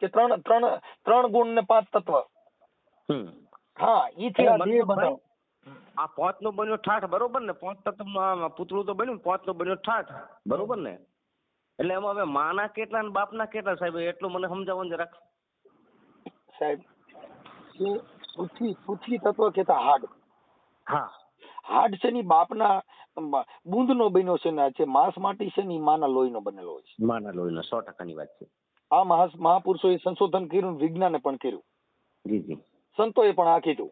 કે ત્રણ ગુણ ને 5 તત્વ. હા, ઈ થી આ દેહ બંધાણો. આ 5 નો બન્યો ઠાઠ, બરોબર ને? 5 તત્વનું પૂતળું તો બન્યું, 5 નો બન્યો ઠાઠ, બરોબર ને? એટલે એમાં હવે માના કેટલા ને બાપના કેટલા સાહેબ, એટલું મને સમજાવો ને જરાક સાહેબ. પૃથ્વી તત્વ કેતા હાડ. હા, હાડ છે ની બાપના બુંદ નો બન્યો છે ને જે માંસ માટી છે ની માના લોહીનો બનેલો હોય છે. માના લોહીનો 100% ની વાત છે. આ મહાપુરુષોએ સંશોધન કર્યું, વિજ્ઞાને પણ કર્યું. જી જી. સંતોએ પણ આ કીધું.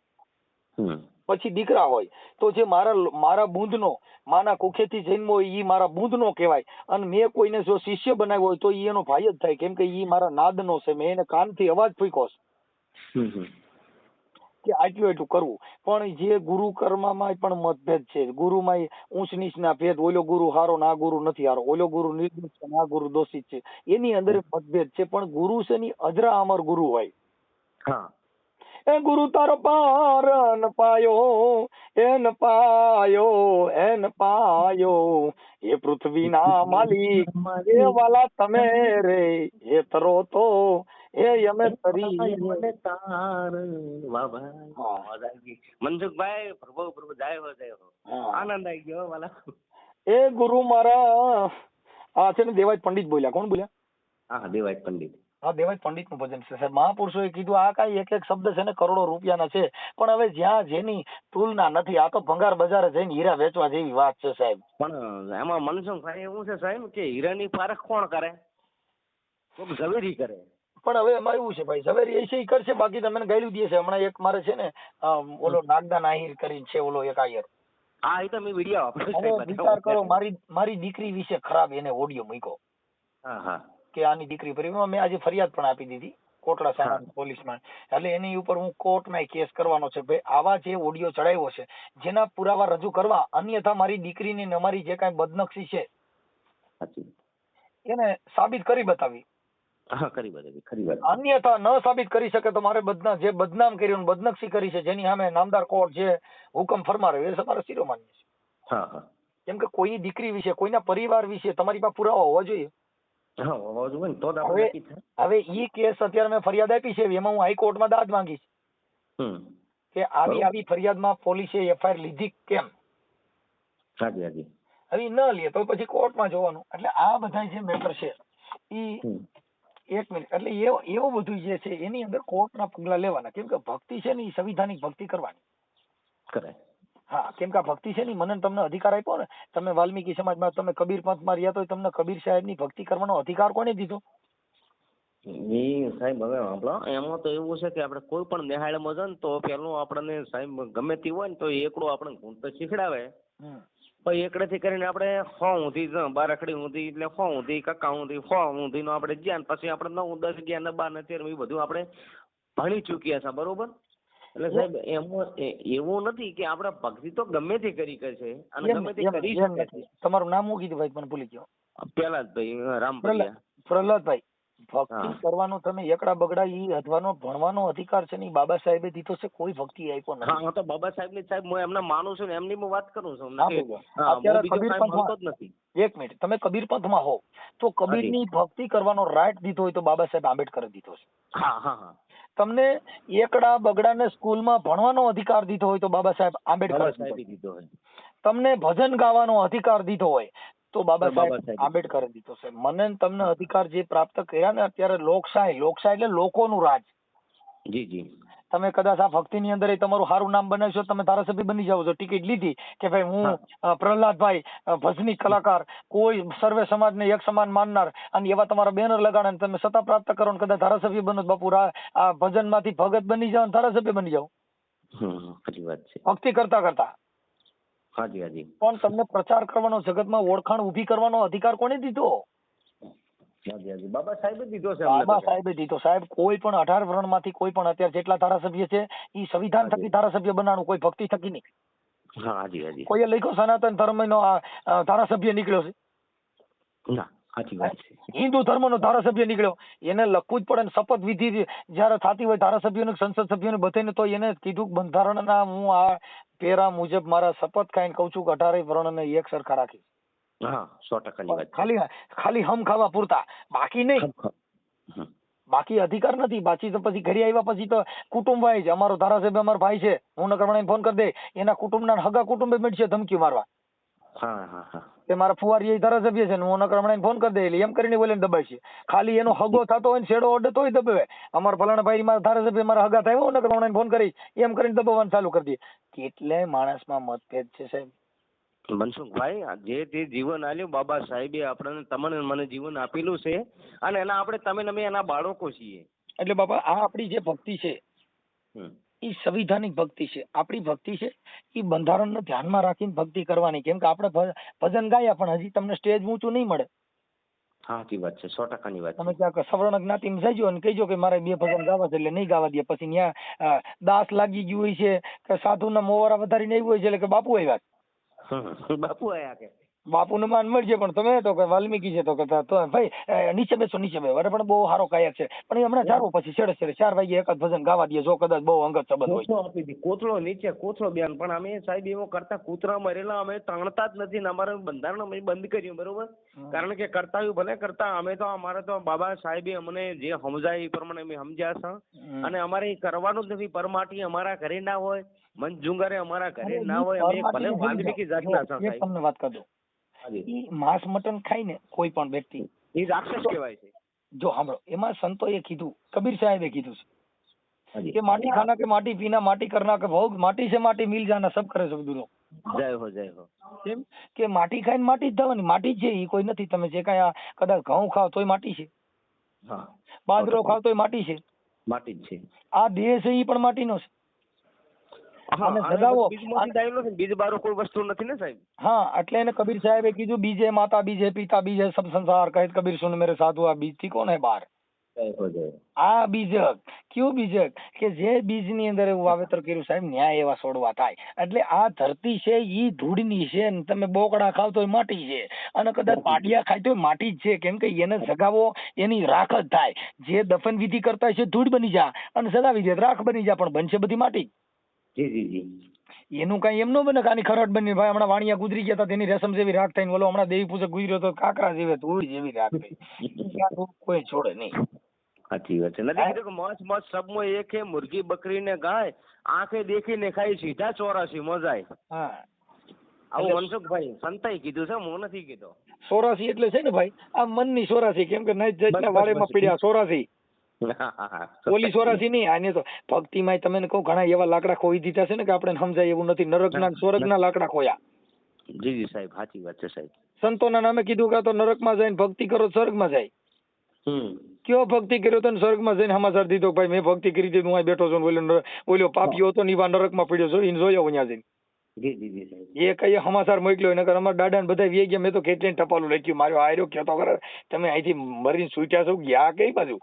પછી દીકરા હોય તો જે મારા બુંદનો માના કુખેથી જન્મ હોય ઈ મારા બુંદનો કહેવાય, અને મેં કોઈને જો શિષ્ય બનાવ્યો હોય તો ઈ એનો ભાઈ જ થાય, કેમ કે ઈ મારા નાદનો છે. મેં એને કાનથી અવાજ ફૂંક્યો છે કે આટલું કરવું. પણ જે ગુરુ કર્મમાં પણ મતભેદ છે. ગુરુમાં ઊંચ નીચના ભેદ, ઓલો ગુરુ હારો ને આ ગુરુ નથી હારો, ઓલો ગુરુ નિર્દોષ છે ને આ ગુરુ દોષિત છે, એની અંદર મતભેદ છે. પણ ગુરુ છે ની અજરા અમર ગુરુ હોય. હા, એ ગુરુ તારો પાર ન પાયો, એન પાયો, એ પૃથ્વીના માલિક એ વાલા તમે રે, એ તરો તો એ અમે તરી. વાહ ભાઈ, મનસુખભાઈ, પ્રભુ જય હો જય હો. આનંદ આવી ગયો વાલા. એ ગુરુ મારા આ છે ને દેવાજ પંડિત બોલ્યા. કોણ બોલ્યા? હા, દેવાજ પંડિત. હા, દેવાજ પંડિત નું ભજન છે સાહેબ. મહાપુરુષોએ કીધું આ કઈ એક એક શબ્દ છે ને કરોડો રૂપિયાના છે, પણ હવે જ્યાં જેની તુલના નથી. આ તો ભંગાર બજારે જઈને હીરા વેચવા જેવી વાત છે સાહેબ. પણ એમાં મનસુખભાઈ એવું છે સાહેબ કે હીરાની પારખ કોણ કરે? કોક ઝવેરી કરે. પણ હવે એમાં એવું છે ભાઈ, ઝવેરી એસે કરશે, બાકી તમને ગાયલું દે છે. હમણાં એક મારે છે ને ઓલો નાગદાન આહિર કરીને છે, ઓલો એક આયર. હા, એ તો મેં વિડીયો વિચાર કરો, મારી દીકરી વિશે ખરાબ એને ઓડિયો મૂક્યો. હા હા. કે આની દીકરી પર મેં આજે ફરિયાદ પણ આપી દીધી કોટડા સામાન પોલીસમાં. એટલે એની ઉપર હું કોર્ટમાં કેસ કરવાનો છે. ભાઈ આવા જે ઓડિયો ચડાવ્યો છે જેના પુરાવા રજૂ કરવા, અન્યથા મારી દીકરીની ને અમારી જે કાંઈ બદનક્ષી છે એને સાબિત કરી બતાવી. હા, કરી બતાવી, ખરી વાત. અન્યથા ન સાબિત કરી શકે તો મારે જે બદનામ કર્યું, બદનક્ષી કરી છે, જેની સામે નામદાર કોર્ટ જે હુકમ ફરમાવે એ તમારે શિરોમાન્ય છે. હા હા. કેમ કે કોઈની દીકરી વિશે, કોઈના પરિવાર વિશે તમારી પાસે પુરાવા હોવા જોઈએ. હવે ઈ કેસ અત્યારે મેં ફરિયાદ આપી છે, એમાં હું હાઈકોર્ટમાં દાદ માંગીશ કે આવી ફરિયાદમાં પોલીસે એફઆઈઆર લીધી કેમ. હવે ન લે તો પછી કોર્ટમાં જવાનું. એટલે આ બધા જે મેટર છે ઈ એક મિનિટ, એટલે એવું બધું જે છે એની અંદર કોર્ટના પગલા લેવાના. કેમ કે ભક્તિ છે ને એ સંવિધાનિક ભક્તિ કરવાની. હા, કેમ કે આ ભક્તિ છે ને મને તમને અધિકાર આપ્યો ને. તમે વાલ્મીકી સમાજમાં, તમે કબીર પંથમાં રહ્યા તો તમને કબીર સાહેબ ની ભક્તિ કરવાનો અધિકાર કોને દીધો? સાહેબ હવે એમાં તો એવું છે કે આપણે કોઈ પણ નિહાળમાં જાય ને તો પેલું આપણને સાહેબ ગમે તે હોય ને તો એકડો આપણે ગુણ તો શીખડાવે. પછી એકડેથી કરીને આપણે 100 ઊંધી, 12 ઊંધી, એટલે 100 ઊંધી, કક્કા ઊંધી, 100 ઊંધી નો આપણે જ્ઞાન, પછી આપણે 9, 10, 11, 12, 13 એ બધું આપણે ભણી ચૂક્યા છે, બરોબર? એટલે સાહેબ એમાં એવું નથી કે આપણે ભક્તિ તો ગમે તે કરી છે અને ગમે તે કરી શકે છે. તમારું નામ શું કીધું ભાઈ? મને ભૂલી ગયો. પેલા જ ભાઈ રામપરિયા. પ્રહલાદભાઈ, ભક્તિ હા. કરવાનો તમે એકડા બગડા ઈ અધવાનો ભણવાનો અધિકાર છે ને ઈ બાબા સાહેબે દીધો છે, કોઈ ભક્તિ આપ્યો હા નથી. હું તો બાબા સાહેબ ની સાહેબ હું એમને માનું છું ને એમની હું વાત કરું છું. હા, નથી. બોલો. હા, હું અત્યારે બીજું કબીર કાંઈ પંથમાં માનતો જ નથી. એક મિનિટ, તમે કબીર પંથમાં હો તો કબીરની ભક્તિ કરવાનો રાઈટ દીધો હોય તો બાબા સાહેબ આંબેડકરે દીધો છે. હા હા હા. તમને એકડા બગડાને સ્કૂલમાં ભણવાનો અધિકાર દીધો હોય તો બાબા સાહેબ આંબેડકરે બાબા દીધો સાહેબે છે. દીધો હોય. તમને ભજન ગાવાનો અધિકાર દીધો હોય તો બાબા તો બાબા સાહેબ સાહેબે આંબેડકરે દીધો છે. મને ને તમને અધિકાર જે પ્રાપ્ત કર્યા ને અત્યારે લોકશાહી એટલે લોકોનું રાજ. જી જી. તમે કદાચ આ ભક્તિની અંદર તમારું સારું નામ બનાવશો, તમે ધારાસભ્ય બની જાવ છો, ટિકિટ લીધી કે ભાઈ હું પ્રહલાદભાઈ ભજની કલાકાર, કોઈ સર્વે સમાજને એક સમાન માનનાર, અને એવા તમારા બેનર લગાડે ને તમે સત્તા પ્રાપ્ત કરો ને કદાચ ધારાસભ્ય બનો તો બાપુ આ ભજનમાંથી ભગત બની જાવ ને ધારાસભ્ય બની જાવ સાચી વાત છે. ભક્તિ કરતા કરતા. હાજી હાજી. પણ તમને પ્રચાર કરવાનો, જગતમાં ઓળખાણ ઊભી કરવાનો અધિકાર કોને દીધો? હાજી હાજી. બાબા સાહેબે દીધો છે અમને બાબા તો. સાહેબે દીધો. સાહેબ કોઈ પણ 18 વર્ણમાંથી કોઈ પણ અત્યારે જેટલા ધારાસભ્ય છે એ સંવિધાન થકી ધારાસભ્ય બનાવવાનું, કોઈ ભક્તિ થકી નહીં. હા હાજી હાજી. કોઈએ લખ્યો સનાતન ધર્મનો ધારાસભ્ય નીકળ્યો છે, ના સાચી વાત છે. હિન્દુ ધર્મનો ધારાસભ્ય નીકળ્યો, એને લખવું જ પડે ને. શપથ વિધિ જયારે થતી હોય ધારાસભ્યોને, સંસદ સભ્યોને બધાને, તો એને કીધું કે બંધારણના હું આ પેરા મુજબ મારા શપથ ખાઈને કઉ છું કે 18 વર્ણને એક સરખા રાખી. હા 100% ની વાત છે. ખાલી હમ ખાવા પૂરતા, બાકી નહીં. હમ. બાકી અધિકાર નથી. બાકી તો પછી ઘરે આવ્યા પછી તો કુટુંબ વાઇઝ અમારો ધારાસભ્ય અમારો ભાઈ છે, હું નકર મને ફોન કરી દે, એના કુટુંબના હગા કુટુંબે મળશે ધમકી મારવા હા હા હા. કે મારા ફુવારી ધારાસભ્ય છે ને હું નકર મને ફોન કરી દે, એટલે એમ કરીને બોલે દબાય છે. ખાલી એનો હગો થતો હોય ને શેડો ઓડે તોય દબાવે. અમારા ફલાણા ભાઈ મારા ધારાસભ્ય મારા હગા થાય, હું નકર મને ફોન કરી એમ કરીને દબાવવાનું ચાલુ કરી દે. કેટલાય માણસમાં મતભેદ છે સાહેબ. મનસુખભાઈ, જે તે જીવન આલ્યું બાબા સાહેબે આપણને, તમને મને જીવન આપેલું છે, અને એના આપણે તમે ને અમે એના બાળકો છીએ. એટલે બાપા આ આપણી જે ભક્તિ છે હમ. એ સંવિધાનિક ભક્તિ છે. આપણી ભક્તિ છે એ બંધારણને ધ્યાનમાં રાખીને ભક્તિ કરવાની. કેમ કે આપણે ભજન ગાયા પણ હજી તમને સ્ટેજ ઊંચું નહીં મળે. સાચી વાત છે. 100% ની વાત તમે છે. ક્યાંક સવર્ણ જ્ઞાતિમાં જઈજો અને કહીજો કે મારે 2 ભજન ગાવા છે, એટલે નહીં ગાવા દે. પછી ત્યાં દાસ લાગી ગયું હોય છે કે સાધુના મોવારા વધારીને આવ્યું હોય છે, એટલે કે બાપુ આવ્યા. બાપુ આયા કે બાપુનું માન મળશે, પણ તમે તો કે વાલ્મીકી છે તો કે તો ભાઈ નીચે બેસો નીચે બેસો. અરે પણ બહુ સારો ગાયક છે, પણ એ હમણાં જારો પછી છેડે 4 વાગે એકાદ ભજન ગાવા દે જો કદાચ બહુ અંગત સંબંધ હોય. કોથળો આપી દી, કોથળો નીચે, કોથળો બેન. પણ અમે સાહેબ એવું કરતા કૂતરા મરેલા અમે તાણતા જ નથી ને અમારે બંધારણ અમે બંધ કર્યું, બરોબર. કારણ કે કરતા ભલે કરતા, અમે તો અમારે તો બાબા સાહેબે અમને જે સમજાય એ પ્રમાણે અમે સમજ્યા છે, અને અમારે એ કરવાનું જ નથી. પરમાટી અમારા ઘરે ના હોય, મંજુંગરે અમારા ઘરે ના હોય, અમે ભલે વાલ્મીકી જાતના છે સાહેબ. તમને વાત કરી દઉં, ઈ માંસ મટન ખાઈને કોઈ પણ વ્યક્તિ એ રાક્ષસ કહેવાય છે. જો સાંભળો, એમાં સંતોએ કીધું, કબીર સાહેબે કીધું છે હાજી. કે માટી ખાના કે માટી પીના, માટી કરના કે ભોગ, માટી से माटी मिल जाना सब करे सब दूरो. જય હો જય હો. કેમ કે માટી ખાઈને માટી જ થવાની, માટી જ છે એ કોઈ નથી. તમે જે કાંઈ કદાચ ઘઉં ખાવ તોય માટી છે, હા બાજરો ખાવ તોય માટી છે, માટી જ છે. આ દેહ છે એ પણ માટીનો છે. હા, અને અને સદાવો બીજમાંથી દાયેલો છે, બીજ બારો કોઈ વસ્તુ નથી ને સાહેબ. હા, એટલે એને કબીર સાહેબે કીધું બીજે માતા બીજે પિતા બીજે સબ સંસાર કહે કબીર સુન મેરે સાધુ, આ બીજ થી કોણ હે બાર. જય હો જય. આ બીજક કયું બીજક કે જે બીજની અંદર એવું વાવેતર કર્યું સાહેબ, ન્યાય એવા છોડવા થાય. એટલે આ ધરતી છે ઈ ધૂળની છે, ને તમે બોકડા ખાવ તોય માટી છે, અને કદાચ પાડિયા ખાય તોય માટી જ છે. કેમ કે એને જગાવો એની રાખ જ થાય. જે દફન વિધિ કરતા છે ધૂળ બની જા, અને સગાવી દે રાખ બની જા, પણ બનશે બધી માટી. જી જી જી. એનું કઈ એમ ન બને કે આની ખરડ બની. ભાઈ હમણાં વાણિયા ગુજરી ગયા હતા, તેની રેશમ જેવી રાખ થઈને, ઓલો હમણાં દેવી પૂજક ગુજર્યો તો કાકરા જેવી ધૂળ જેવી રાખ થઈ. કોઈ છોડે નહીં. સાચી વાત છે. નથી કીધું કે મોજ મોજ સબમાં એક હે, મુર્ગી બકરી ને ગાય, આંખે દેખીને ખાઈ સીધા 84 મોજાય. હા, આવું મનસુખભાઈ સંતાઈ કીધું છે, હું નથી કીધો. 84 એટલે છે ને ભાઈ આ મનની 84, કેમ કે નહીં જઈના વાળેમાં પીડ્યા 84. ઓલી 84 નહીં. આને તો ભક્તિમાં તમને કહું ઘણા એવા લાકડા ખોઈ દીધા છે ને કે આપણે સમજાય એવું નથી. નરકના સ્વર્ગના લાકડા ખોયા. જી જી સાહેબ, સાચી વાત છે સાહેબ. સંતોના નામે કીધું કે આ તો નરકમાં જઈને ભક્તિ કરો સ્વર્ગમાં જાય. કયો ભક્તિ કર્યો તો સ્વર્ગમાં જઈને સમાચાર દીધો ભાઈ મેં ભક્તિ કરી દીધી, હું અહીં બેઠો છું. ઓલો પાપીઓ હતો નીવા નરકમાં પડ્યો છો, એને જોયો અહીંયા જઈને. જી જી જી સાહેબ. એ કઈ સમાચાર મોકલ્યો નકર અમારા દાદા ને બધા વી ગયા. મેં તો કેટલી ટપાલું લખ્યું, મારો આર્યો કહેતો કરે તમે અહીંથી મરીને છૂટ્યા છો, ગયા કઈ બાજુ.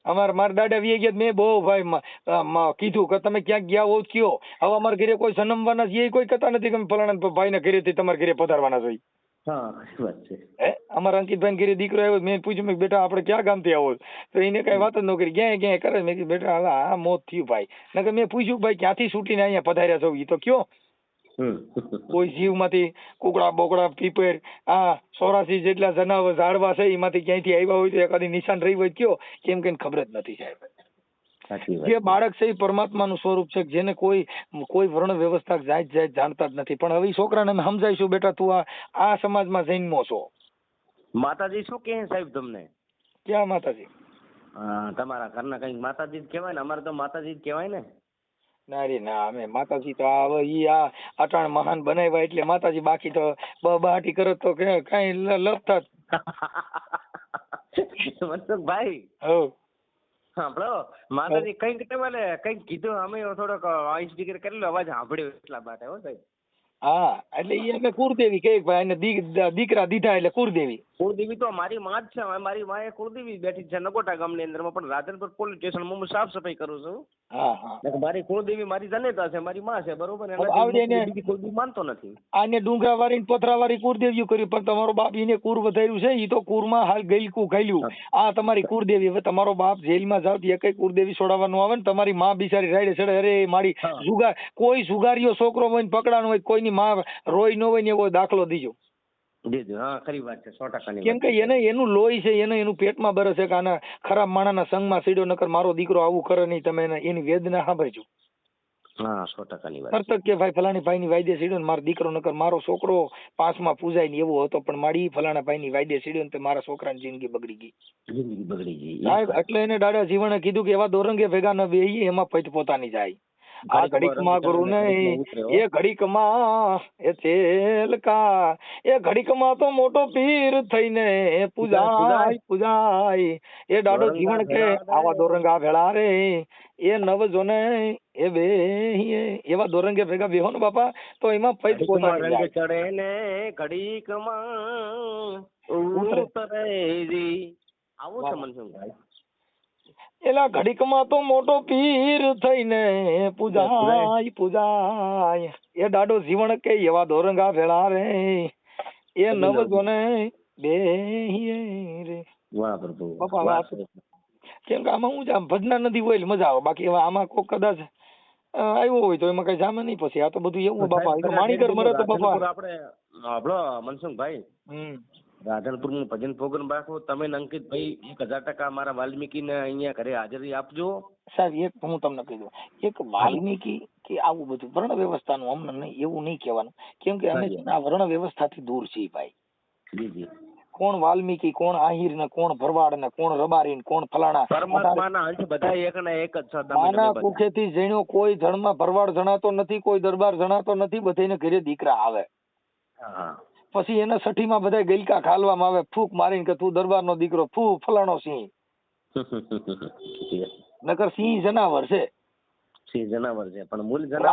મારા દાદા વી ગયા, મેં બહુ ભાઈ કીધું કે તમે ક્યાંક ગયા હોવ કયો. હવે અમારા ઘરે કોઈ જન્મવાના છે એ કોઈ કહેતા નથી કે ફલાણા ભાઈ ના ઘરેથી તમારા ઘરે પધારવાના છે. હા ખરી વાત છે. અમારા અંકિતભાઈ ઘરે દીકરો આવ્યો, મેં પૂછ્યું મેં કીધું, બેટા આપણે ક્યાં ગામથી આવો છો? તો એને કઈ વાત જ ન કરી, ક્યાંય કરે. મેં કીધું બેટા હવે આ મોત થયું ભાઈ. નકર મેં પૂછ્યું ભાઈ ક્યાંથી છૂટીને અહીંયા પધાર્યા છો? ઈ તો કયો. કોઈ જીવમાંથી કુકડા બોકડા પીપર આ 84 જેટલા જનાવર ઝાડવા છે એમાંથી ક્યાંયથી આવ્યા હોય તો એકાદી નિશાન રહી હોય કયો? કેમ કે ખબર જ નથી સાહેબ. જે બાળક છે એ પરમાત્માનું સ્વરૂપ છે, જેને કોઈ વર્ણ વ્યવસ્થા જાત જાણતા જ નથી. પણ હવે છોકરાને અમે સમજાઈશું, બેટા તું આ સમાજમાં જન્મો છો. માતાજી શું કહે સાહેબ તમને? ક્યાં માતાજી? તમારા ઘરના કઈક માતાજી જ કહેવાય ને? અમારે તો માતાજી જ કહેવાય ને. ના રે ના, અમે માતાજી તો હવે ઈ આ અટાણ મહાન બનાવ્યા એટલે માતાજી, બાકી તો બહાટી કરે તો કઈ લપતા. મનસુખભાઈ સાંભળો, માતાજી કઈક તમે કઈક કીધું, અમે થોડોક વોઇસ ડિગ્રી કરેલો અવાજ સાંભળ્યો એટલા માટે. હો સાહેબ. હા એટલે ઈ અમે કુળદેવી કઈ ભાઈ, એને દીકરા દીધા એટલે કુળદેવી. કુળદેવી તો મારી માં જ છે. મારી માં કુળદેવી બેઠી છે નગોટા ગામની અંદરમાં, પણ રાધનપુર પોલીસ સ્ટેશનમાં હું સાફ સફાઈ કરું છું. હા હા, મારી કુળદેવી મારી જનેતા છે, મારી માં છે, બરોબર. બીજી કુળદેવી માનતો નથી. આને ડુંગરા વાળી પથરા વાળી કુળદેવીઓ કર્યું, પણ તમારો બાપ એને કુર વધાર્યું છે. ઈ તો કુરમાં હાલ ગઈલકું ખાઈલ્યું. આ તમારી કુળદેવી. હવે તમારો બાપ જેલમાં જાવ તો એકઈ કુળદેવી છોડાવવાનું આવે ને? તમારી માં બિચારી રાઈડે ચડે, અરે મારી જુગાર, કોઈ જુગારીઓ છોકરો હોય ને પકડાનો હોય, કોઈની માં રોઈ ન હોય ને એવો દાખલો દીજો. હા ખરી વાત છે, 100%. કેમ કે એને એનું લોહી છે, એને એનું પેટમાં બરસ છે કે આના ખરાબ માણાના સંગમાં સીડ્યો, નકર મારો દીકરો આવું કરે નહીં. તમે એની વેદના સાંભળજો. હા 100%ની વાત. કરતક કે ભાઈ ફલાણી ભાઈ ની વાયદે સીડ્યો ને મારો દીકરો, નકર મારો છોકરો 5માં પૂજાય ને એવો હતો, પણ મારી ફલાણા ભાઈ ની વાયદે સીડ્યો ને મારા છોકરાની જિંદગી બગડી ગઈ. જિંદગી બગડી ગઈ સાહેબ. એટલે એને દાડા જીવણે કીધું કે એવા દોરંગે ભેગા ન બેહી, એમાં પૈત પોતાની જાય. આ ઘડીકમાં ગુરુ નહીં, એ ઘડીકમાં એ ચેલકા, એ ઘડીકમાં તો મોટો પીર થઈને પૂજાય. એ દાડો જીવન કે આવા દોરંગા ભેળા રે, એ નવ જોને એ બે એવા દોરંગે ભેગા બેહો ને બાપા, તો એમાં પૈત પોતાની જાય. ચડે ને ઘડીકમાં ઉતરે જી. આવું છે મનસુખભાઈ. એલા ઘડીકમાં તો મોટો પીર થઈને પૂજાય. એ દાડો જીવન કે એવા દોરંગા ભેળા રે, એ નવ જોને બે રે. વાહ પ્રભુ. બાપા કેમ કે આમાં હું છે, ભજના નથી હોય એટલે મજા આવે. બાકી આમાં કોઈ કદાચ આવ્યો હોય તો એમાં કઈ જામે નહીં. પછી આ તો બધું એવું બાપા, માણીકર મરે તો બાપા. આપણે આપણો મનસુખભાઈ રાધનપુરનું ભજન પ્રોગ્રામ રાખો તમે અંકિતભાઈ. 1000% મારા વાલ્મીકીને અહીંયા ઘરે હાજરી આપજો. સાહેબ એક હું તમને કહી દઉં, એક વાલ્મીકી કે આવું બધું વર્ણ વ્યવસ્થાનું અમને નહીં એવું નહીં કહેવાનું. કેમ કે અમે આ વર્ણ વ્યવસ્થાથી દૂર છીએ ભાઈ. જી. કોણ વાલ્મીકી, કોણ આહિર ને કોણ ભરવાડ ને કોણ રબારી ને કોણ ફલાણા. પરમાત્માના અંશ બધા એકના એક જ છે. માના કુખેથી જણ્યો કોઈ જણમાં ભરવાડ જણાતો નથી, કોઈ દરબાર જણાતો નથી. બધાને ઘરે દીકરા આવે. પછી એના સઠીમાં બધા ગલકા ખાલવામાં આવે, ફૂક મારીને કે તું દરબારનો દીકરો, ફૂ ફલાણો સિંહ. નકર સિંહ જનાવર છે. સિંહ જનાવર છે, પણ મૂળ જનાવર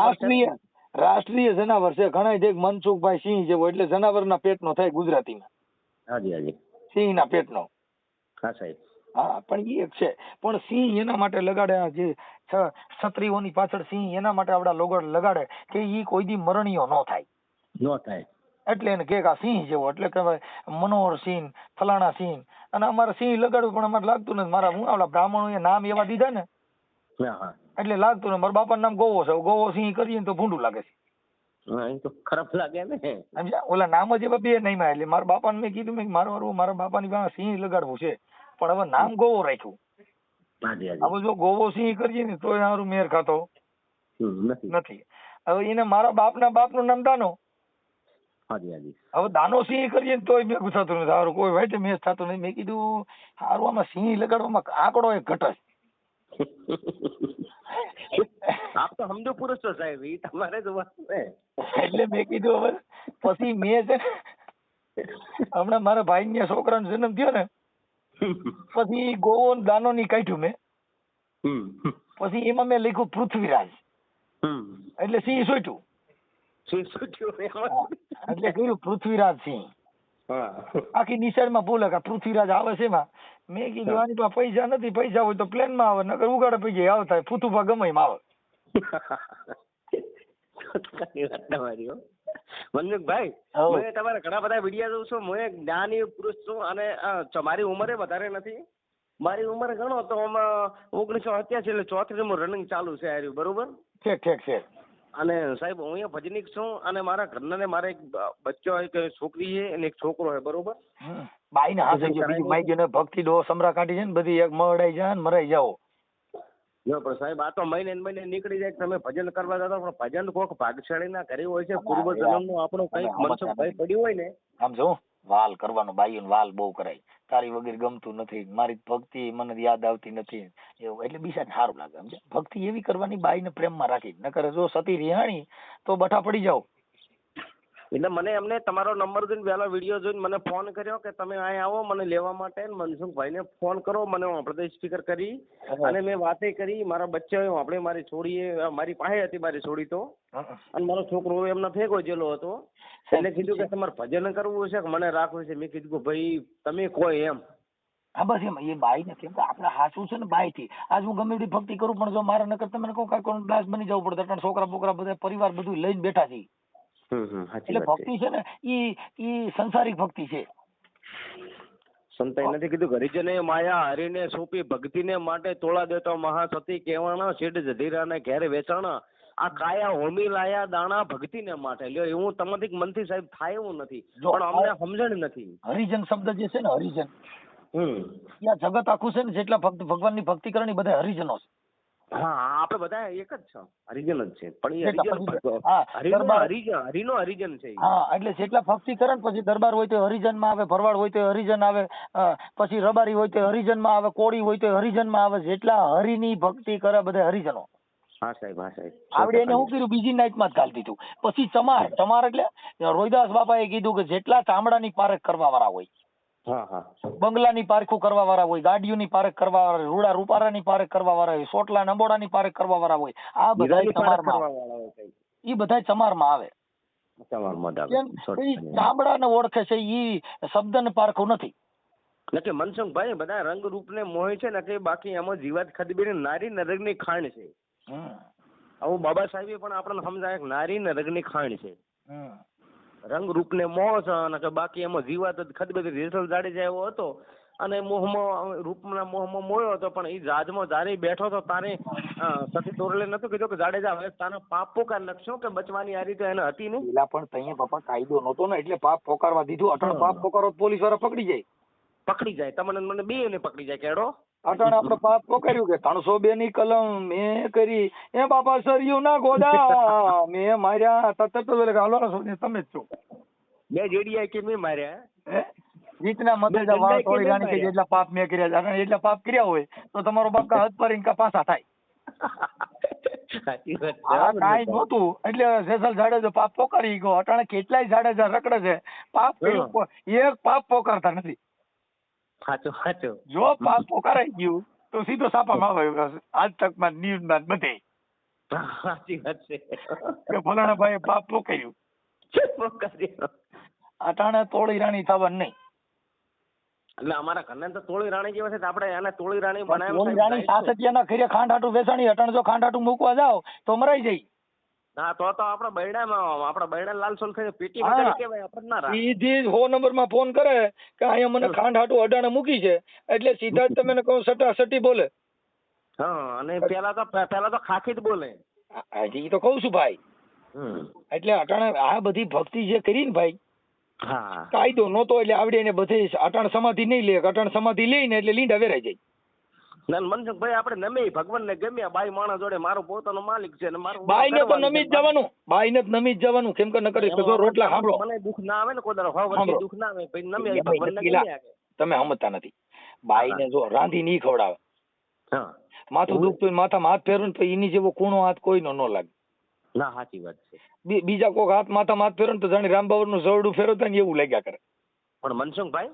રાષ્ટ્રીય જનાવર છે. ઘણા જે મનસુખભાઈ સિંહ જેવો એટલે જનાવરના પેટનો થાય ગુજરાતીમાં. હાજી. સિંહના પેટનો. હા સાહેબ. હા પણ એ એક છે. પણ સિંહ એના માટે લગાડે, જે ક્ષત્રિયોની પાછળ સિંહ એના માટે આવડા લોગડ લગાડે કે ઈ કોઈ દી મરણીયો ન થાય. એટલે એને કે આ સિંહ જેવો, એટલે કહેવાય મનોહર સિંહ, ફલાણા સિંહ. અને અમારે સિંહ લગાડવું પણ અમારે લાગતું નથી. મારા હું આવડા બ્રાહ્મણોએ નામ એવા દીધા ને એટલે લાગતું ને. મારા બાપાનું નામ ગોવો છે. ગોવો સિંહ કરીએ ને તો ભૂંડું લાગે છે. ખરાબ લાગે ને. ઓલા નામ જ એવા બે નહીં માં. એટલે મારા બાપાને મેં કીધું મેં મારા બાપાની પાસે સિંહ લગાડવું છે, પણ હવે નામ ગોવો રાખ્યું. હવે જો ગોવો સિંહ કરીએ ને તો સારું મેર ખાતો નથી. હવે એને મારા બાપનું નામ દાનો. હવે દાનો સિંહ કરીએ ને તોય મેં થતું નથી. સારું કોઈ વાઈટ મેચ થતું નહીં. મેં કીધું સારું આમાં સિંહ લગાડવામાં આંકડો એક ઘટે. આપ તો સમજો પુરુષ છો સાહેબ, એ તમારે જ વાત છે. એટલે મેં કીધું હવે પછી મેં છે હમણાં મારા ભાઈ ને છોકરાનો જન્મ થયો ને, પછી ગોવો દાનો ની કાઢ્યું મેં. પછી એમાં મેં લખ્યું પૃથ્વીરાજ, એટલે સિંહ છૂટ્યું. એટલે કહ્યું પૃથ્વીરાજ સિંહ. આખી નિશાળમાં બોલે કે પૃથ્વીરાજ આવે છે એમાં. મેં કીધું આની પાસે પૈસા નથી, પૈસા હોય તો પ્લેન માં આવે, નકર ઉગાડે પૈકી આવતા ફૂતુભા ગમે એમ આવે. મનસુખભાઈ, હઉ. હું તમારા ઘણા બધા વિડીયો જોઉં છું. હું એક જ્ઞાની પુરુષ છું અને મારી ઉંમરે વધારે નથી. મારી ઉંમર ગણો તો 1987 એટલે 34મું રનિંગ ચાલુ છે આર્યું, બરોબર? ઠીક. અને સાહેબ હું અહીંયા ભજનિક છું અને મારા ઘરના ને મારે એક બચ્ચો એક છોકરી છે અને એક છોકરો છે, બરોબર? બાઈ ને હાથે જો બીજી માઈ ને ભક્તિ ડો સમરા કાઢી છે ને બધી એક મરડાઈ જાય ને મરાઈ જાઓ. જો પણ સાહેબ આ તો મહિને ને મહિને નીકળી જાય. તમે ભજન કરવા જતા પણ ભજન કોક ભાગશાળી ના કર્યું હોય છે. પૂર્વ જન્મનું આપણું કંઈક મનસુખભાઈ પડ્યું હોય ને. આમ જો વાલ કરવાનો, બાઈઓને વાલ બહુ કરાય. તારી વગર ગમતું નથી, મારી ભક્તિ મને યાદ આવતી નથી એવું, એટલે બીજાને સારું લાગે. સમજે? ભક્તિ એવી કરવાની બાઈને પ્રેમમાં રાખી, નકર જો સતી રિહાણી તો બઠા પડી જાવ. એટલે મને એમને તમારો નંબર જોઈને પહેલા વિડીયો જોઈને મને ફોન કર્યો કે તમે અહીં આવો મને લેવા માટે. મનસુખભાઈને ફોન કરો. મને આપણે સ્પીકર કરી અને મેં વાતે કરી. મારા બચ્ચા આપણે મારી છોડીએ મારી પાસે હતી મારી છોડી તો, અને મારો છોકરો એમના ભેગો જેલો હતો. એને કીધું કે તમારે ભજન કરવું છે કે મને રાખવું છે. મેં કીધું કે ભાઈ તમે કોઈ એમ. હા બસ એમ એ બાઈ ને કેમ કે આપણે હાચું છે ને બાઈ થી. આજ હું ગમે એટલી ભક્તિ કરું પણ જો મારા નકર તમે કહું કાંઈ ગ્લાસ બની જવું પડે. ત્રણ છોકરા બોકરા બધા પરિવાર બધું લઈને બેઠા છે. એટલે ભક્તિ છે ને ઈ સંસારિક ભક્તિ છે. સંતાઈ નથી કીધું કે હરિજને માયા હરિને સોંપી ભક્તિને માટે તોળા દેતો મહાસતી કહેવાના શેઠ જધીરાને ઘેર વેચાણા આ કાયા હોમી લાયા દાણા ભક્તિને માટે. લ્યો એવું તમારી મનથી સાહેબ થાય એવું નથી, પણ અમને સમજણ નથી. હરિજન શબ્દ જે છે ને હરિજન, આ જગત આખું છે ને જેટલા ભક્ત ભગવાનની ભક્તિ કરે ને બધા હરિજનો છે. હા આપણે બધા એક જ છે, હરિજન જ છે. પણ એ હરિનો હરિજન છે. હા એટલે જેટલા ભક્તિ કરે ને પછી દરબાર હોય તો હરિજન માં આવે, ભરવાડ હોય તો હરિજન આવે, પછી રબારી હોય તો હરિજન માં આવે, કોળી હોય તો હરિજન માં આવે. જેટલા હરિની ભક્તિ કરે બધા હરિજનો. હા સાહેબ, હા સાહેબ. આવડે એને શું કર્યું બીજી નાઈટ માં જ ગાલી દીધું. પછી ચમાર એટલે રોહિદાસ બાપા એ કીધું કે જેટલા ચામડાની પારખ કરવા વાળા હોય, બંગલાની પારખું કરવા વાળા હોય, ગાડીઓની પારખ કરવા વાળા, રૂડા રૂપારાની પારખ કરવા વાળા હોય, સોટલા નંબોડાની પારખ કરવા વાળા હોય, આ બધા ચમારમાં ઈ બધા ચમારમાં આવે. ચામડાને ઓળખે છે ઈ શબ્દને પારખું નથી. એટલે મનસુખભાઈ બધા રંગ રૂપ ને મોહ છે ને કે બાકી એમાં જીવાત ખદબી નારી નરકની ખાણ છે. આવું બાબા સાહેબે પણ આપણને સમજાય કે નારી નરકની ખાણ છે. રંગ રૂપ ને મોહ છે અને કે બાકી એમાં જીવાત ખદબી રેસલ જાડેજા એવો હતો અને મોહમાં રૂપના મોહમાં મોયો હતો. પણ એ રાજમાં જારે બેઠો તો તારે સતી તોરલે નતું કીધું કે જાડેજા હવે તારા પાપ પોકાર લખશો કે બચવાની આ રીતે એને હતી ને. પેલા પણ તઅહીંયા બાપા કાયદો નતો ને એટલે પાપ પોકારવા દીધું. અટણ પાપ પોકારો પોલીસ વાળા પકડી જાય તમને મને બે ને પકડી જાય કેડો. અટણ આપણે પાપ પોકાર્યું કે 302 ની કલમ મેં કરી એ બાપા સરિયું ના ગોદા મેં માર્યા તત હાલો તમે જ છો બે જેડિયા કે મેં માર્યા રીતના મતેજા વાળ તોડી રાણી કે જેટલા પાપ મેં કર્યા છે. એટલા પાપ કર્યા હોય તો તમારો બાપ હાથ પર ઇનકા પાછા થાય. આ કાંઈ નહોતું એટલે જેસલ જાડેજો પાપ પોકારી ગયો. અટાણે કેટલાય જાડેજા રખડે છે પાપ એક પાપ પોકારતા નથી. જો પાપ પોકારાઈ ગયું તો સીધો સાપામાં આવે આજ તક માં ન્યૂઝ માં બધે. સાચી વાત છે કે ફલાણા ભાઈ પાપ પોકાર્યું. અટાણે તોળી રાણી થવાનું નહીં. એટલે અમારા ઘરના તો તોળી રાણી જેવા છે આપણે એને તોળી રાણી બનાવી. તોળી રાણી સાસટિયાના ઘરે ખાંડ હાટું વેચાણી. અટાણે જો ખાંડ હાટું મૂકવા જાવ તો મરાઈ જાય. હા તો આપણા બૈડા લાલ સોલ થઈ પેટી માં કેવાય આપણે ના રાખ. સીધી 100 નંબરમાં ફોન કરે કે અહીંયા મને ખાંડ હાટું અડાણે મૂકી છે એટલે સીધા જ તમે કહો સટી બોલે. હા અને પેલા તો ખાખી જ બોલે. ઈ તો કહું છું ભાઈ. એટલે અટાણે આ બધી ભક્તિ જે કરી ને ભાઈ કાયદો નહોતો એટલે આવડે ને બધે અટાણ સમાધિ નહીં લે. અટાણ સમાધિ લઈને એટલે લીંડા વેરાઈ જાય. મનસુખભાઈ આપણે નમી ભગવાન ને ગમ્યા બાઈ માણસ જોડે મારો પોતાનો માલિક છે ને મારું બાઈ ને તો નમી જ જવાનું. બાઈ ને જ નમી જ જવાનું. કેમ કે ન કરી તો રોટલા સાંભળો મને દુઃખ ના આવે ને કોઈ દર દુઃખ ના આવે ભાઈ નમે ભગવાન ને ગમ્યા. તમે સમજતા નથી. બાઈ ને જો રાંધી નહીં ખવડાવે, માથું દુખતું માથામાં હાથ ફેરવું તો એની જેવો કૂણો હાથ કોઈનો ન લાગે. ના સાચી વાત છે. બીજા કોઈક હાથ માથામાં હાથ ફેરવે તો જાણે રામબાબર નું જવડું ફેરવતા ને એવું લાગ્યા કરે. પણ મનસુખભાઈ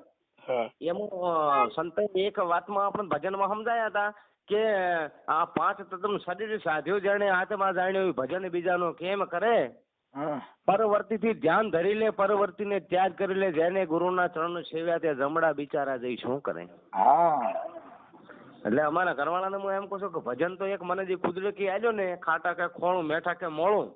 એમાં સંતે એક વાતમાં આપણે ભજનમાં સમજાયા હતા કે આ 5 તત્વ શરીર સાધ્યો જાણે આત્મા જાણ્યો ભજન બીજાનો કેમ કરે. પરવર્તી થી ધ્યાન ધરી લે પરવર્તી ને ત્યાગ કરી લે જેને ગુરુના ચરણ સેવ્યા તે જમડા બિચારા જઈ શું કરે. એટલે અમારા ઘરવાળાને હું એમ કહું છું કે ભજન તો એક મને જે કુદરતી આવ્યો ને ખાટા કે ખોણું મેઠા કે મોળું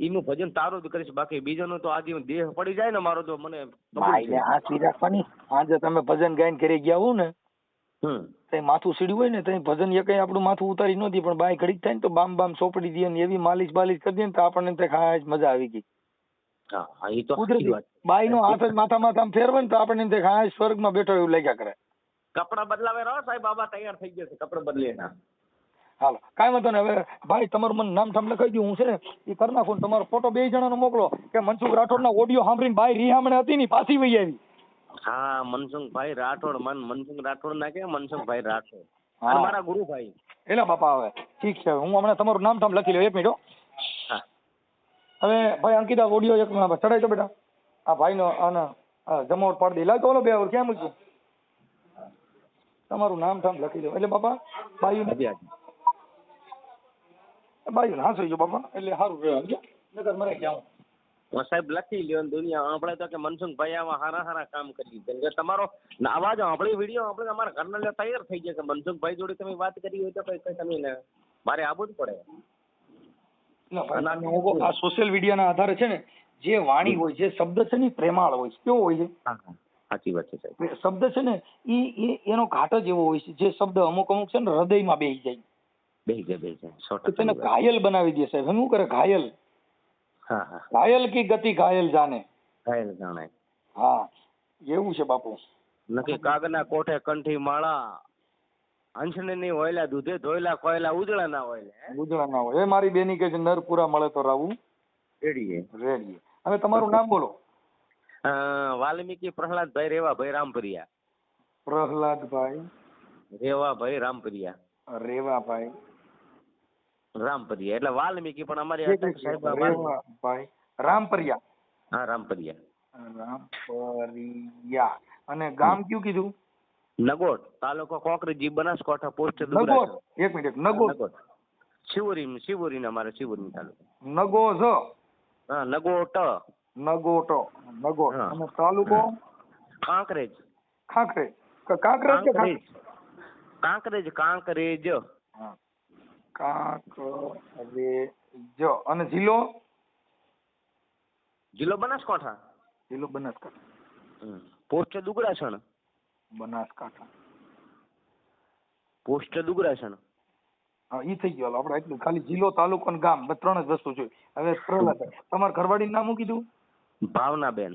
ઈનું ભજન તારું જ કરીશ, બાકી બીજાનું તો આજે દેહ પડી જાય ને મારો તો મને કબૂલ ભાઈને છે. હાંસી રાખવાની. આજે તમે ભજન ગાઈને ઘરે ગયા હો ને હમ તઈ માથું સીડ્યું હોય ને તઈ ભજન એ કઈ આપણું માથું ઉતારી નહોતી, પણ બાય ઘડીક થાય ને તો બામ બામ સોપડી દે ને એવી માલિશ બાલિશ કરી દે ને તો આપણને તો ખાસ મજા આવી ગઈ. હા હા એ તો સાચી કુદરતી વાત. બાઈ નો હાથ જ માથામાં આમ ફેરવે ને તો આપણને એમ થાય કે હા સ્વર્ગમાં બેઠો એવું લાગ્યા કરે. કપડા બદલાવે રહો સાહેબ, બાબા તૈયાર થઈ ગયા છે કપડા બદલે ના. હાલો કાંઈ વાંધો નહીં. હવે ભાઈ તમારું મને નામ ઠામ લખાઈ દઉં, હું છે ને એ કરી નાખું ને તમારો ફોટો 2 જણાનો મોકલો કે મનસુખ રાઠોડના ઓડિયો સાંભળીને બાઈ રીહામણે હતી ને પાછી વહી આવી. હા મનસુખભાઈ રાઠોડ, મનસુખ રાઠોડ ના કે મનસુખભાઈ રાઠોડ, હા. અને મારા ગુરુભાઈ. એલા બાપા હવે ઠીક છે, હું હમણાં તમારું નામ ઠામ લખી લઉં. 1 મિનિટ હો. હા હવે ભાઈ અંકિતા ઓડિયો એક ચડાવી દો બેટા. આ ભાઈનો આના જમાવટ પાડી દે. લાવ તો ઓલો 2 ક્યાં મૂક્યું? તમારું નામ ઠામ લખી દો એટલે બાપા બાયું બાયું હાંસી જો બાપા એટલે સારું રહે. નકર મરાઈ જાઉં. સાહેબ લખી લ્યો ને દુનિયા આપણે તો કે મનસુખભાઈ આમાં હારા હારા કામ કરી છે કે તમારો અવાજ સાંભળી વિડીયો આપણે અમારા ઘરના લે તૈયાર થઈ જાય કે મનસુખભાઈ જોડે તમે વાત કરી હોય તો કઈ તમે મારે આવવું જ પડે. આ સોશિયલ મીડિયાના આધારે છે ને જે વાણી હોય જે શબ્દ છે ને પ્રેમાળ હોય છે. કેવો હોય છે? સાચી વાત છે સાહેબ. શબ્દ છે ને એનો ઘાટ જ એવો હોય છે જે શબ્દ અમુક અમુક છે ને હૃદયમાં બેસી જાય. બેસી જાય 100%. તેને ઘાયલ બનાવી દે સાહેબ. શું કરે? ઘાયલ. હા હા ઘાયલ કી ગતિ ઘાયલ જાને. ઘાયલ જાણે. હા એવું છે બાપુ. નક્કી કાગના કોઠે કંઠી માળા, હંસને ની હોયલા દૂધે ધોયલા કોયલા ઉજળા ના હોય. ગુજરાત ના હોય. એ મારી બેની કે છે નર પૂરા મળે તો રાવું રેડીએ. હવે તમારું નામ બોલો. વાલ્મીકી પ્રહલાદભાઈ રેવાભાઈ રામપરિયા. પ્રહલાદભાઈ રેવાભાઈ રામપરિયા. રેવાભાઈ રામપરિયા એટલે વાલ્મીકી પણ અમારી અટક સાહેબ રેવાભાઈ રામપરિયા. હા રામપરિયા. રામપરિયા. અને ગામ કયું કીધું? નગોટ, તાલુકો કોકરેજી, બનાસકાંઠા, પોસ્ટ નગોટ. દુગરાસણ. 1 મિનિટ. નગોટ. શિવોરી અમારે શિવોરી તાલુકો. નગોજ. હા નગોટ. નગોટો. નગોટ. હા. અને તાલુકો કાંકરેજ. ખાખરે. કાંકરેજ કે કાંકરેજ. કાંકરેજ. કાંકરેજ. હા. કાંકરેજ. અને જિલ્લો? જિલ્લો બનાસકાંઠા. જિલ્લો બનાસકાંઠા. પોસ્ટ દુગરાસણ. બનાસકાંઠા. પોસ્ટ દુગરાસણ. હા ઈ થઈ ગયો. આપણે એટલું ખાલી જિલ્લો, તાલુકો અને ગામ બસ 3 જ વસ્તુ જોઈએ. હવે પ્રહલાદ તમારા ઘરવાળીનું નામ શું કીધું? ભાવનાબેન.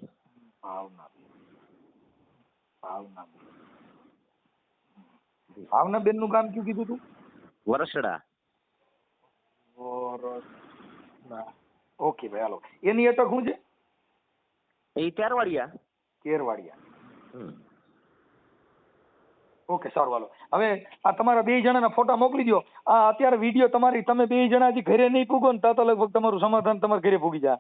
ભાવનાબેન નું ગામ કયું કીધું તું? વરસડા. ઓકે ભાઈ હાલો. એની અટક શું છે? એ ત્યારવાડિયા. કેરવાડિયા. ઓકે સારું હાલો. હવે આ તમારા 2 જણાના ફોટા મોકલી દો. આ અત્યારે વિડીયો તમારી તમે 2 જણા હજી ઘરે નહીં પૂગો ને તો લગભગ તમારું સમાધાન તમારા ઘરે પૂગી જાય.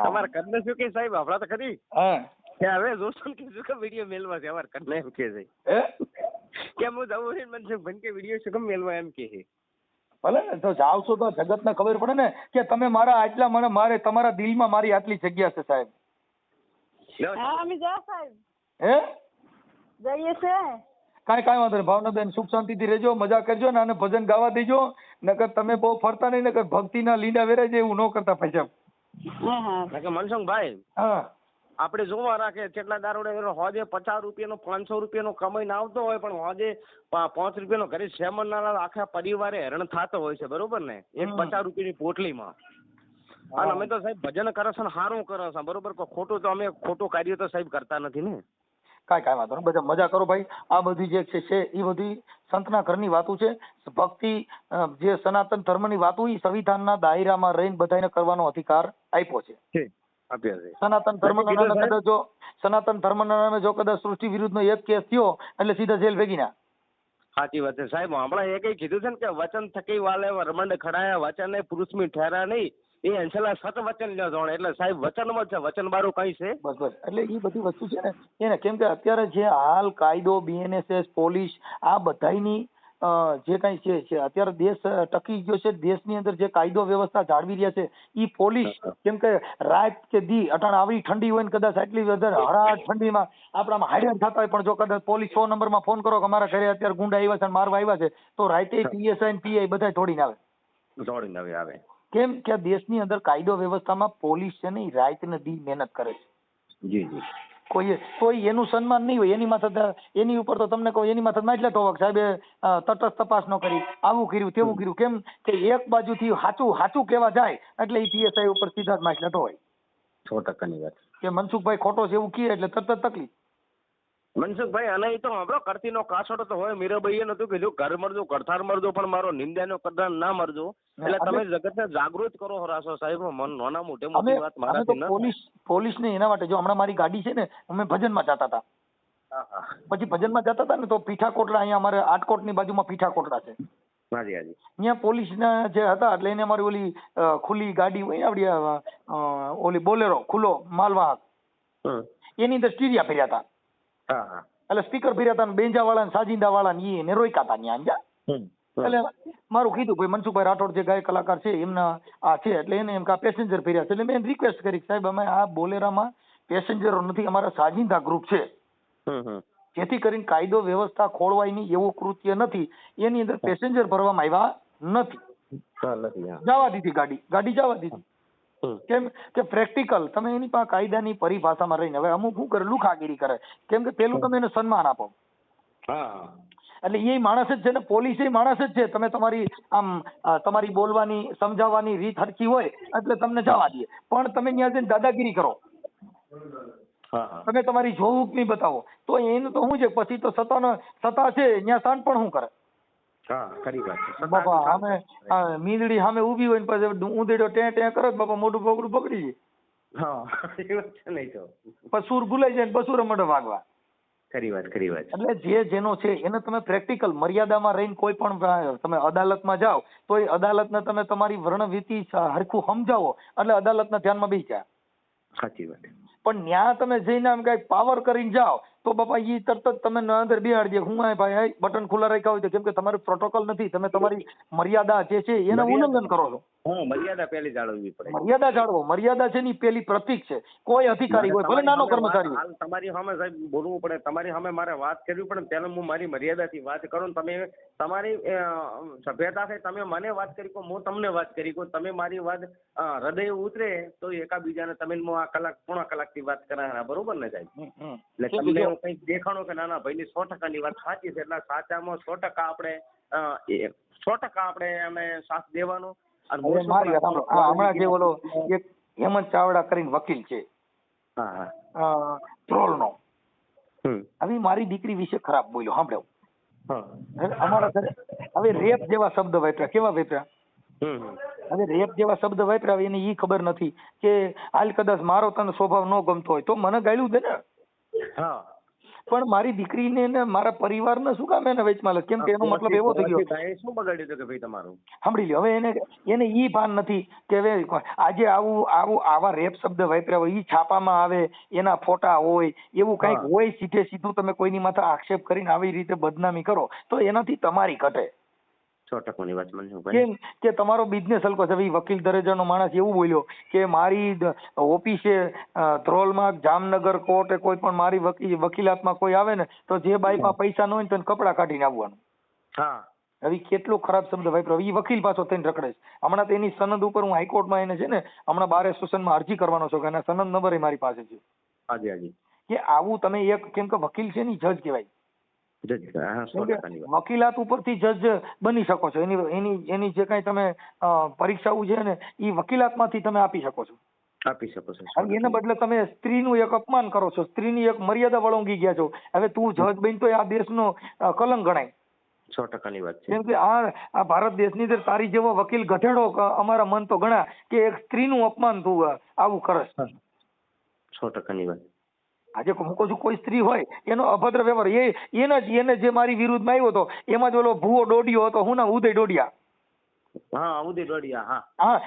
અમારા ઘરને શું કે સાહેબ આપડા તો ખરી. હા કે હવે જોશું કે શું કે વિડીયો મેલવા છે અમારા ઘરને એમ કે છે કે હું જવું છે મનસુખભાઈ કે વિડીયો શું કેમ મેલવા એમ કે છે. ભલે ને તો જાવશો તો જગતને ખબર પડે ને કે તમે મારા આટલા મારે તમારા દિલમાં મારી આટલી જગ્યા છે સાહેબ. હા અમે જા સાહેબ હે જઈએ છે. કાંઈ વાંધો નહીં. ભાવનાબેન સુખ શાંતિથી રહેજો, મજા કરજો ને આને ભજન ગાવા દેજો. નકર તમે બહુ ફરતા નહીં, નકર ભક્તિના લીંડા વેરાય જાય એવું ન કરતા પૈસા. મનસુખભાઈ હા આપણે જોવા રાખે કેટલા દારૂડે હોજે 50 રૂપિયાનો 500 રૂપિયાનો કમાઈને આવતો હોય પણ હોજે 5 રૂપિયાનો ઘરે સેમન ના આખા પરિવારે હેરાન થતો હોય છે બરોબર ને, એક 50 રૂપિયાની પોટલીમાં. અને અમે તો સાહેબ ભજન કરો છો ને સારું કરો છો બરોબર, ખોટું તો અમે ખોટું કાર્ય તો સાહેબ કરતા નથી ને. કાંઈ વાંધો નહીં. બધા મજા કરો ભાઈ. આ બધી જે છે એ બધી સંતના ઘરની વાતો છે. ભક્તિ જે સનાતન ધર્મની વાતો એ સંવિધાનના દાયરામાં રહીને બધાને કરવાનો અધિકાર આપ્યો છે. સનાતન ધર્મના નામે કદાચ જો સનાતન ધર્મના નામે જો કદાચ સૃષ્ટિ વિરુદ્ધનો એક કેસ થયો એટલે સીધા જેલ ભેગી ના. સાચી વાત છે સાહેબ. હમણાં એ કઈ કીધું છે ને કે વચન થકી વાલે રમંડ ખડાયા વચન ને પુરુષમી ઠેરા નહીં, એ અંશલા સત વચન લ્યો જોણ. એટલે સાહેબ વચનમાં જ છે, વચન બારું કઈ છે બસ એટલે એ બધી વસ્તુ છે ને એને કેમ કે અત્યારે જે હાલ કાયદો BNSS પોલીસ આ બધાની જે કઈ છે અત્યારે દેશ ટકી ગયો છે. દેશની અંદર જે કાયદો વ્યવસ્થા જાળવી રહ્યા છે એ પોલીસ કેમ કે રાત કે દી અટાણ આવી ઠંડી હોય ને કદાચ આટલી વધારે હળાટ ઠંડીમાં આપણામાં હાઈડર થતા હોય પણ જો કદાચ પોલીસ 100 નંબરમાં ફોન કરો કે અમારા ઘરે અત્યારે ગુંડા આવ્યા છે મારવા આવ્યા છે તો રાતે PSI ને PI બધા દોડીને આવે. દોડીને આવે. કેમ કે આ દેશની અંદર કાયદો વ્યવસ્થામાં પોલીસ છે ને રાત ને દી મહેનત કરે છે જી જી કોઈ એનું સન્માન નહીં હોય એની માથે એની ઉપર તો તમને કહું એની માથે માછલા તો સાહેબે તટસ્થ તપાસ ન કરી આવું કર્યું તેવું કર્યું કેમ કે એક બાજુથી સાચું કહેવા જાય એટલે એ પીએસઆઈ ઉપર સીધા જ માછલા તો હોય 100% વાત કે મનસુખભાઈ ખોટો છે એવું કહે એટલે તરત જ તકલીફ. મનસુખભાઈ અને એ તો આપણો કરતીનો કાસોડો તો હોય મીરાબાઈએ નતું કીધું ઘર મરજો ઘરથાર મરજો પણ મારો નિંદ્યાનો કદાચ ના મરજો એટલે તમે જગતને જાગૃત કરો રાસો સાહેબ મન નાના મોટી વાત મારાથી ન પોલીસને એના માટે જો હમણાં મારી ગાડી છે ને અમે ભજનમાં જતા હતા પછી ભજનમાં જતા હતા ને તો પીઠા કોટડા અહીંયા અમારે આટકોટની બાજુમાં પીઠા કોટડા છે હાજી હાજી ત્યાં પોલીસના જે હતા એટલે એને અમારી ઓલી ખુલ્લી ગાડી હોય આપડી ઓલી બોલેરો ખુલ્લો માલવાહક એની અંદર સ્ટીરિયા ફેર્યા હતા એટલે સ્પીકર ફેર્યા હતા બેંજા વાળા ને સાજિંદા વાળા ને એને રોક્યા હતા ત્યાં એટલે મારું કીધું ભાઈ મનસુખભાઈ રાઠોડ જે ગાયક કલાકાર છે એમના આ છે એટલે એને એમ કે પેસેન્જર ફેર્યા છે એટલે મેં રિક્વેસ્ટ કરી સાહેબ અમે આ બોલેરામાં પેસેન્જરો નથી અમારા સાજિંદા ગ્રુપ છે જેથી કરીને કાયદો વ્યવસ્થા ખોળવાય નહીં એવું કૃત્ય નથી એની અંદર પેસેન્જર ભરવામાં આવ્યા નથી જવા દીધી ગાડી જવા દીધી કેમ કે પ્રેક્ટિકલ તમે એની પાસે કાયદાની પરિભાષામાં રહીને હવે અમુક શું કરે લુખાગીરી કરે કેમ કે પેલું તમે એને સન્માન આપો એટલે એ માણસ જ છે ને પોલીસ એ માણસ જ છે તમે તમારી આમ તમારી બોલવાની સમજાવવાની રીત હરખી હોય એટલે તમને જવા દે પણ તમે ત્યાં જઈને દાદાગીરી કરો તમે તમારી જોહુકમી બતાવો તો એનું તો શું છે પછી તો સત્તા છે ત્યાં શાંત પણ શું કરે બાપા સામે મીંદડી સામે ઊભી હોય ને પછી ઊંધેડો ટે કરે બાપા મોઢું પગડું પકડી જાય પછી સુર ભૂલાઈ જાય ને બસુર મઢ વાગવા ખરી વાત એટલે જે જેનો છે એને તમે પ્રેક્ટિકલ મર્યાદામાં રહીને કોઈ પણ તમે અદાલતમાં જાઓ તો એ અદાલતને તમે તમારી વર્ણવીતિ હરખું સમજાવો એટલે અદાલતના ધ્યાનમાં બેસી જાય સાચી વાત પણ ન્યા તમે જઈને આમ કઈ પાવર કરીને જાઓ તો બાપા ઈ તરત જ તમે અંદર બિહાડી દે હું ભાઈ બટન ખુલ્લા રાખ્યા હોય તો કેમ કે તમારું પ્રોટોકોલ નથી તમે તમારી મર્યાદા જે છે એનું ઉલ્લંઘન કરો છો મર્યાદા પેલી જાળવવી પડે મર્યાદા જાળવો મર્યાદા છે ની પેલી પ્રતીક છે કોઈ અધિકારી હોય ભલે નાનો કર્મચારી હાલ તમારી સામે સાહેબ બોલવું પડે તમારી સામે મારે વાત કરવી પડે ત્યારે હું મારી મર્યાદાથી વાત કરું તમે તમારી સભ્યતા છે તમે મને વાત કરી કો હું તમને વાત કરી કો તમે મારી વાત હૃદય ઉતરે તો એકાબીજાને તમે આ પોણા કલાકથી વાત કરાયા બરોબર ને સાહેબ એટલે તમને કંઈક દેખાણો કે નાના ભાઈની 100%ની વાત સાચી છે એટલે સાચામાં 100% આપણે અમે સાથ દેવાનો. હમણાં જે ઓલો એક હેમંત ચાવડા કરીને વકીલ છે ટ્રોલ નો હવે મારી દીકરી વિશે ખરાબ બોલ્યો સાંભળ્યો અમારા ઘરે હવે રેપ જેવા શબ્દ વાપર્યા કેવા વાપર્યા હવે રેપ જેવા શબ્દ વાપર્યા એને ઈ ખબર નથી કે હાલ કદાચ મારો તને સ્વભાવ ન ગમતો હોય તો મને ગાળ્યું દે ને પણ મારી દીકરીને ને મારા પરિવારને શું કામ એને વેચમાં લે કેમ કે એનો મતલબ એવો થઈ ગયો શું બગાડ્યું કે ભાઈ તમારું સાંભળી લ્યો હવે એને ઈ ભાન નથી કે હવે આજે આવા રેપ શબ્દ વાપર્યા હોય ઈ છાપામાં આવે એના ફોટા હોય એવું કંઈક હોય સીધું તમે કોઈની માથે આક્ષેપ કરીને આવી રીતે બદનામી કરો તો એનાથી તમારી ઘટે 100%ની વાત મનસુખભાઈ કેમ કે તમારો બિઝનેસ હલકો છે વકીલ દરજાનો માણસ એવું બોલ્યો કે મારી ઓફિસે ધ્રોલમાં જામનગર કોર્ટે કોઈ પણ મારી વકીલાતમાં કોઈ આવે ને તો જે બાઈમાં પૈસા ન હોય ને તો કપડા કાઢીને આવવાનું હવે કેટલો ખરાબ શબ્દ વાપર્યો એ વકીલ પાછો થઈને રખડે છે હમણાં તો એની સનદ ઉપર હું હાઈકોર્ટમાં એને છે ને હમણાં બાર એસોસિએશનમાં અરજી કરવાનો છું કે એના સનદ નંબર મારી પાસે છે કે આવું તમે એક કેમ કે વકીલ છે ને જજ કહેવાય વકીલાત ઉપરથી જજ બની શકો છો એની જે કઈ તમે પરીક્ષાઓ છે ને એ વકીલાતમાંથી તમે આપી શકો છો એને બદલે તમે સ્ત્રીનું એક અપમાન કરો છો સ્ત્રીની એક મર્યાદા વળંગી ગયા છો હવે તું જજ બની તો આ દેશનો કલંક ગણાય 100%ની વાત છે કેમ કે આ ભારત દેશની અંદર તારી જેવો વકીલ ગધેડો અમારા મન તો ગણા કે એક સ્ત્રીનું અપમાન તું આવું કરસ 100%ની વાત આજે હું કહું છું કોઈ સ્ત્રી હોય એનો અભદ્ર વ્યવહાર એને જે મારી વિરુદ્ધમાં આવ્યો હતો એમાં જ ઓલો ભૂવો ડોડિયો હતો હું ના ઉદય ડોડિયા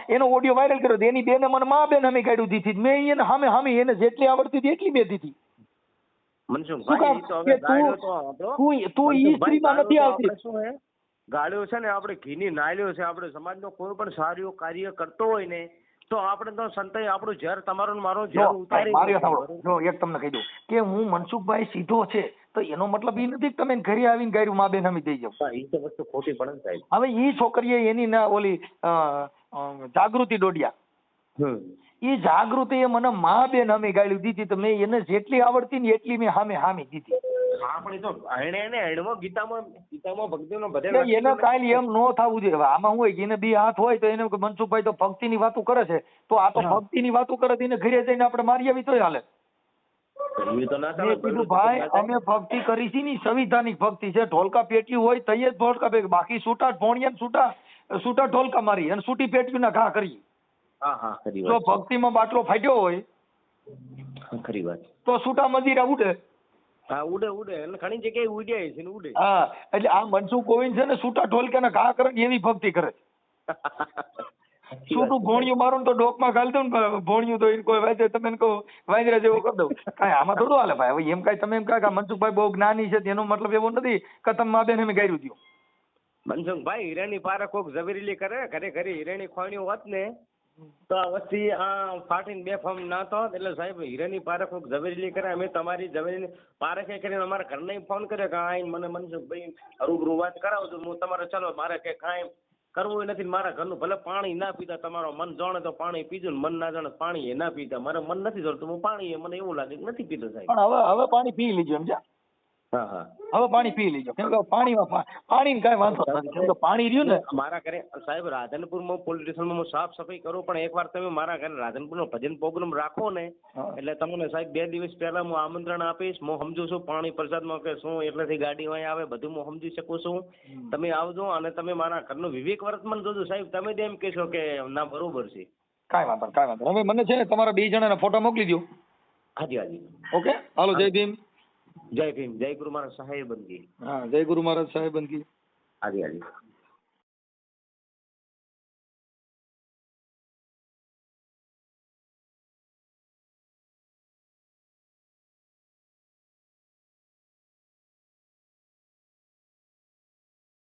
એનો ઓડિયો વાયરલ કર્યો એની બેને મને મા બેન અમે કાઢ્યું દીધી મેં એને સામે એને જેટલી આવડતી હતી એટલી બે દીધી તું ઈ સ્ત્રીમાં નથી આવતી ગાળ્યો છે ને આપણે ઘીની નાળ્યો છે આપણે સમાજનો કોઈ પણ સારું કાર્ય કરતો હોય ને તો આપણે તો સંતાઈ આપણું ઝેર તમારું મારો ઝેર ઉતારી જો એક તમને કહી દઉં કે હું મનસુખભાઈ સીધો છે તો એનો મતલબ એ નથી કે તમે ઘરે આવીને ગાયરું મા બેન હમી દઈ જાવ એ તો વસ્તુ ખોટી પડે સાહેબ હવે એ છોકરીએ એની ના ઓલી જાગૃતિ ડોડિયા. એ જાગૃતિએ મને મા બેન અમે ગાળ્યું દીધી તો મેં એને જેટલી આવડતી ને એટલી મેં હામી દીધી. આપણે તો ગીતામાં ભક્તિનો બધે એટલે એને કાંઈ એમ ન થવું જોઈએ. હવે આમાં શું હોય કે એને બે હાથ હોય તો એને મનસુખભાઈ તો ભક્તિની વાતો કરે છે, તો આ તો ભક્તિની વાતો કરે તો એને ઘરે જઈને આપણે મારી આવી તોય હાલે. મેં કીધું ભાઈ અમે ભક્તિ કરી છે ને સંવિધાનિક ભક્તિ છે. ઢોલકા પેટ્યું હોય તો જ ઢોલકા બાકી છૂટા ભોણિયા છૂટા ઢોલકા મારી અને છૂટી પેટ્યું ના ઘા કરી. જો ભક્તિમાં બાટલો ફાટ્યો હોય ખરી વાત તો છૂટા મજીરા ઉડે. હા ઉડે અને ઘણી જગ્યાએ ઉડ્યા છે ને ઉડે. હા એટલે આ મનસુખ ગોવિંદ છે ને છૂટા ઢોલકાના ઘા કરે એવી ભક્તિ કરે. છૂટું ભોણિયું મારું ને તો ડોકમાં ઘાલી દઉં ને ભોણિયું તો એને કોઈ વાંચે તમે એને કહો વાંદરા જેવો કરી દઉં. કાંઈ આમાં થોડું હાલે ભાઈ. હવે એમ કાંઈ તમે એમ કહો મનસુખભાઈ બહુ જ્ઞાની છે તેનો મતલબ એવો નથી કે તમે મા બેન અમે ગાયરું દો. મનસુખભાઈ હિરેની પારે કોક ઝવેરીલી કરે ઘરે હિરેની ખોણીઓ હોત ને તો આ વસ્તી આ ફાટીને બે ફમ ના તો એટલે સાહેબ હિરેની પારે કોક ઝવેરીલી કરે. અમે તમારી ઝવેરીની પારે કઈ કરીને અમારા ઘરને ફોન કર્યો કે આ મને મનસુખભાઈ રૂબરૂ વાત કરાવજો. હું તમારે ચલો મારે કે કાંઈ કરવું નથી. મારા ઘરનું ભલે પાણી ના પીતા તમારો મન જાણે તો પાણી પીજો ને મન ના જાણે પાણી એ ના પીતા. મારે મન નથી જોડતું હું પાણી મને એવું લાગે કે નથી પીતો સાહેબ. પણ હવે પાણી પી લીજો એમ છે. હવે પાણી પી લીજો કેમ કે પાણીમાં પાણી કઈ વાંધો નથી કેમ કે પાણી રહ્યું ને. મારા ઘરે સાહેબ રાધનપુરમાં પોલીસ સ્ટેશનમાં હું સાફ સફાઈ કરું પણ એકવાર તમે મારા ઘરે રાધનપુરનો ભજન પ્રોગ્રામ રાખો ને એટલે તમને સાહેબ 2 દિવસ પહેલા હું આમંત્રણ આપીશ. હું સમજુ છું પાણી પ્રસાદમાં કે શું એટલેથી ગાડી અહીં આવે બધું હું સમજી શકું છું. તમે આવજો અને તમે મારા ઘરનું વિવેક વર્તમાન જોજો સાહેબ. તમે એમ કહેશો કે ના બરોબર છે. કાંઈ વાંધો હવે મને છે ને તમારા 2 જણાના ફોટા મોકલી દો. હાજી ઓકે હાલો જય ભીમ. જય ભીમ. જય ગુરુ મહારાજ સાહેબ બંદગી. હા જય ગુરુ મહારાજ સાહેબ બંદગી. હાજી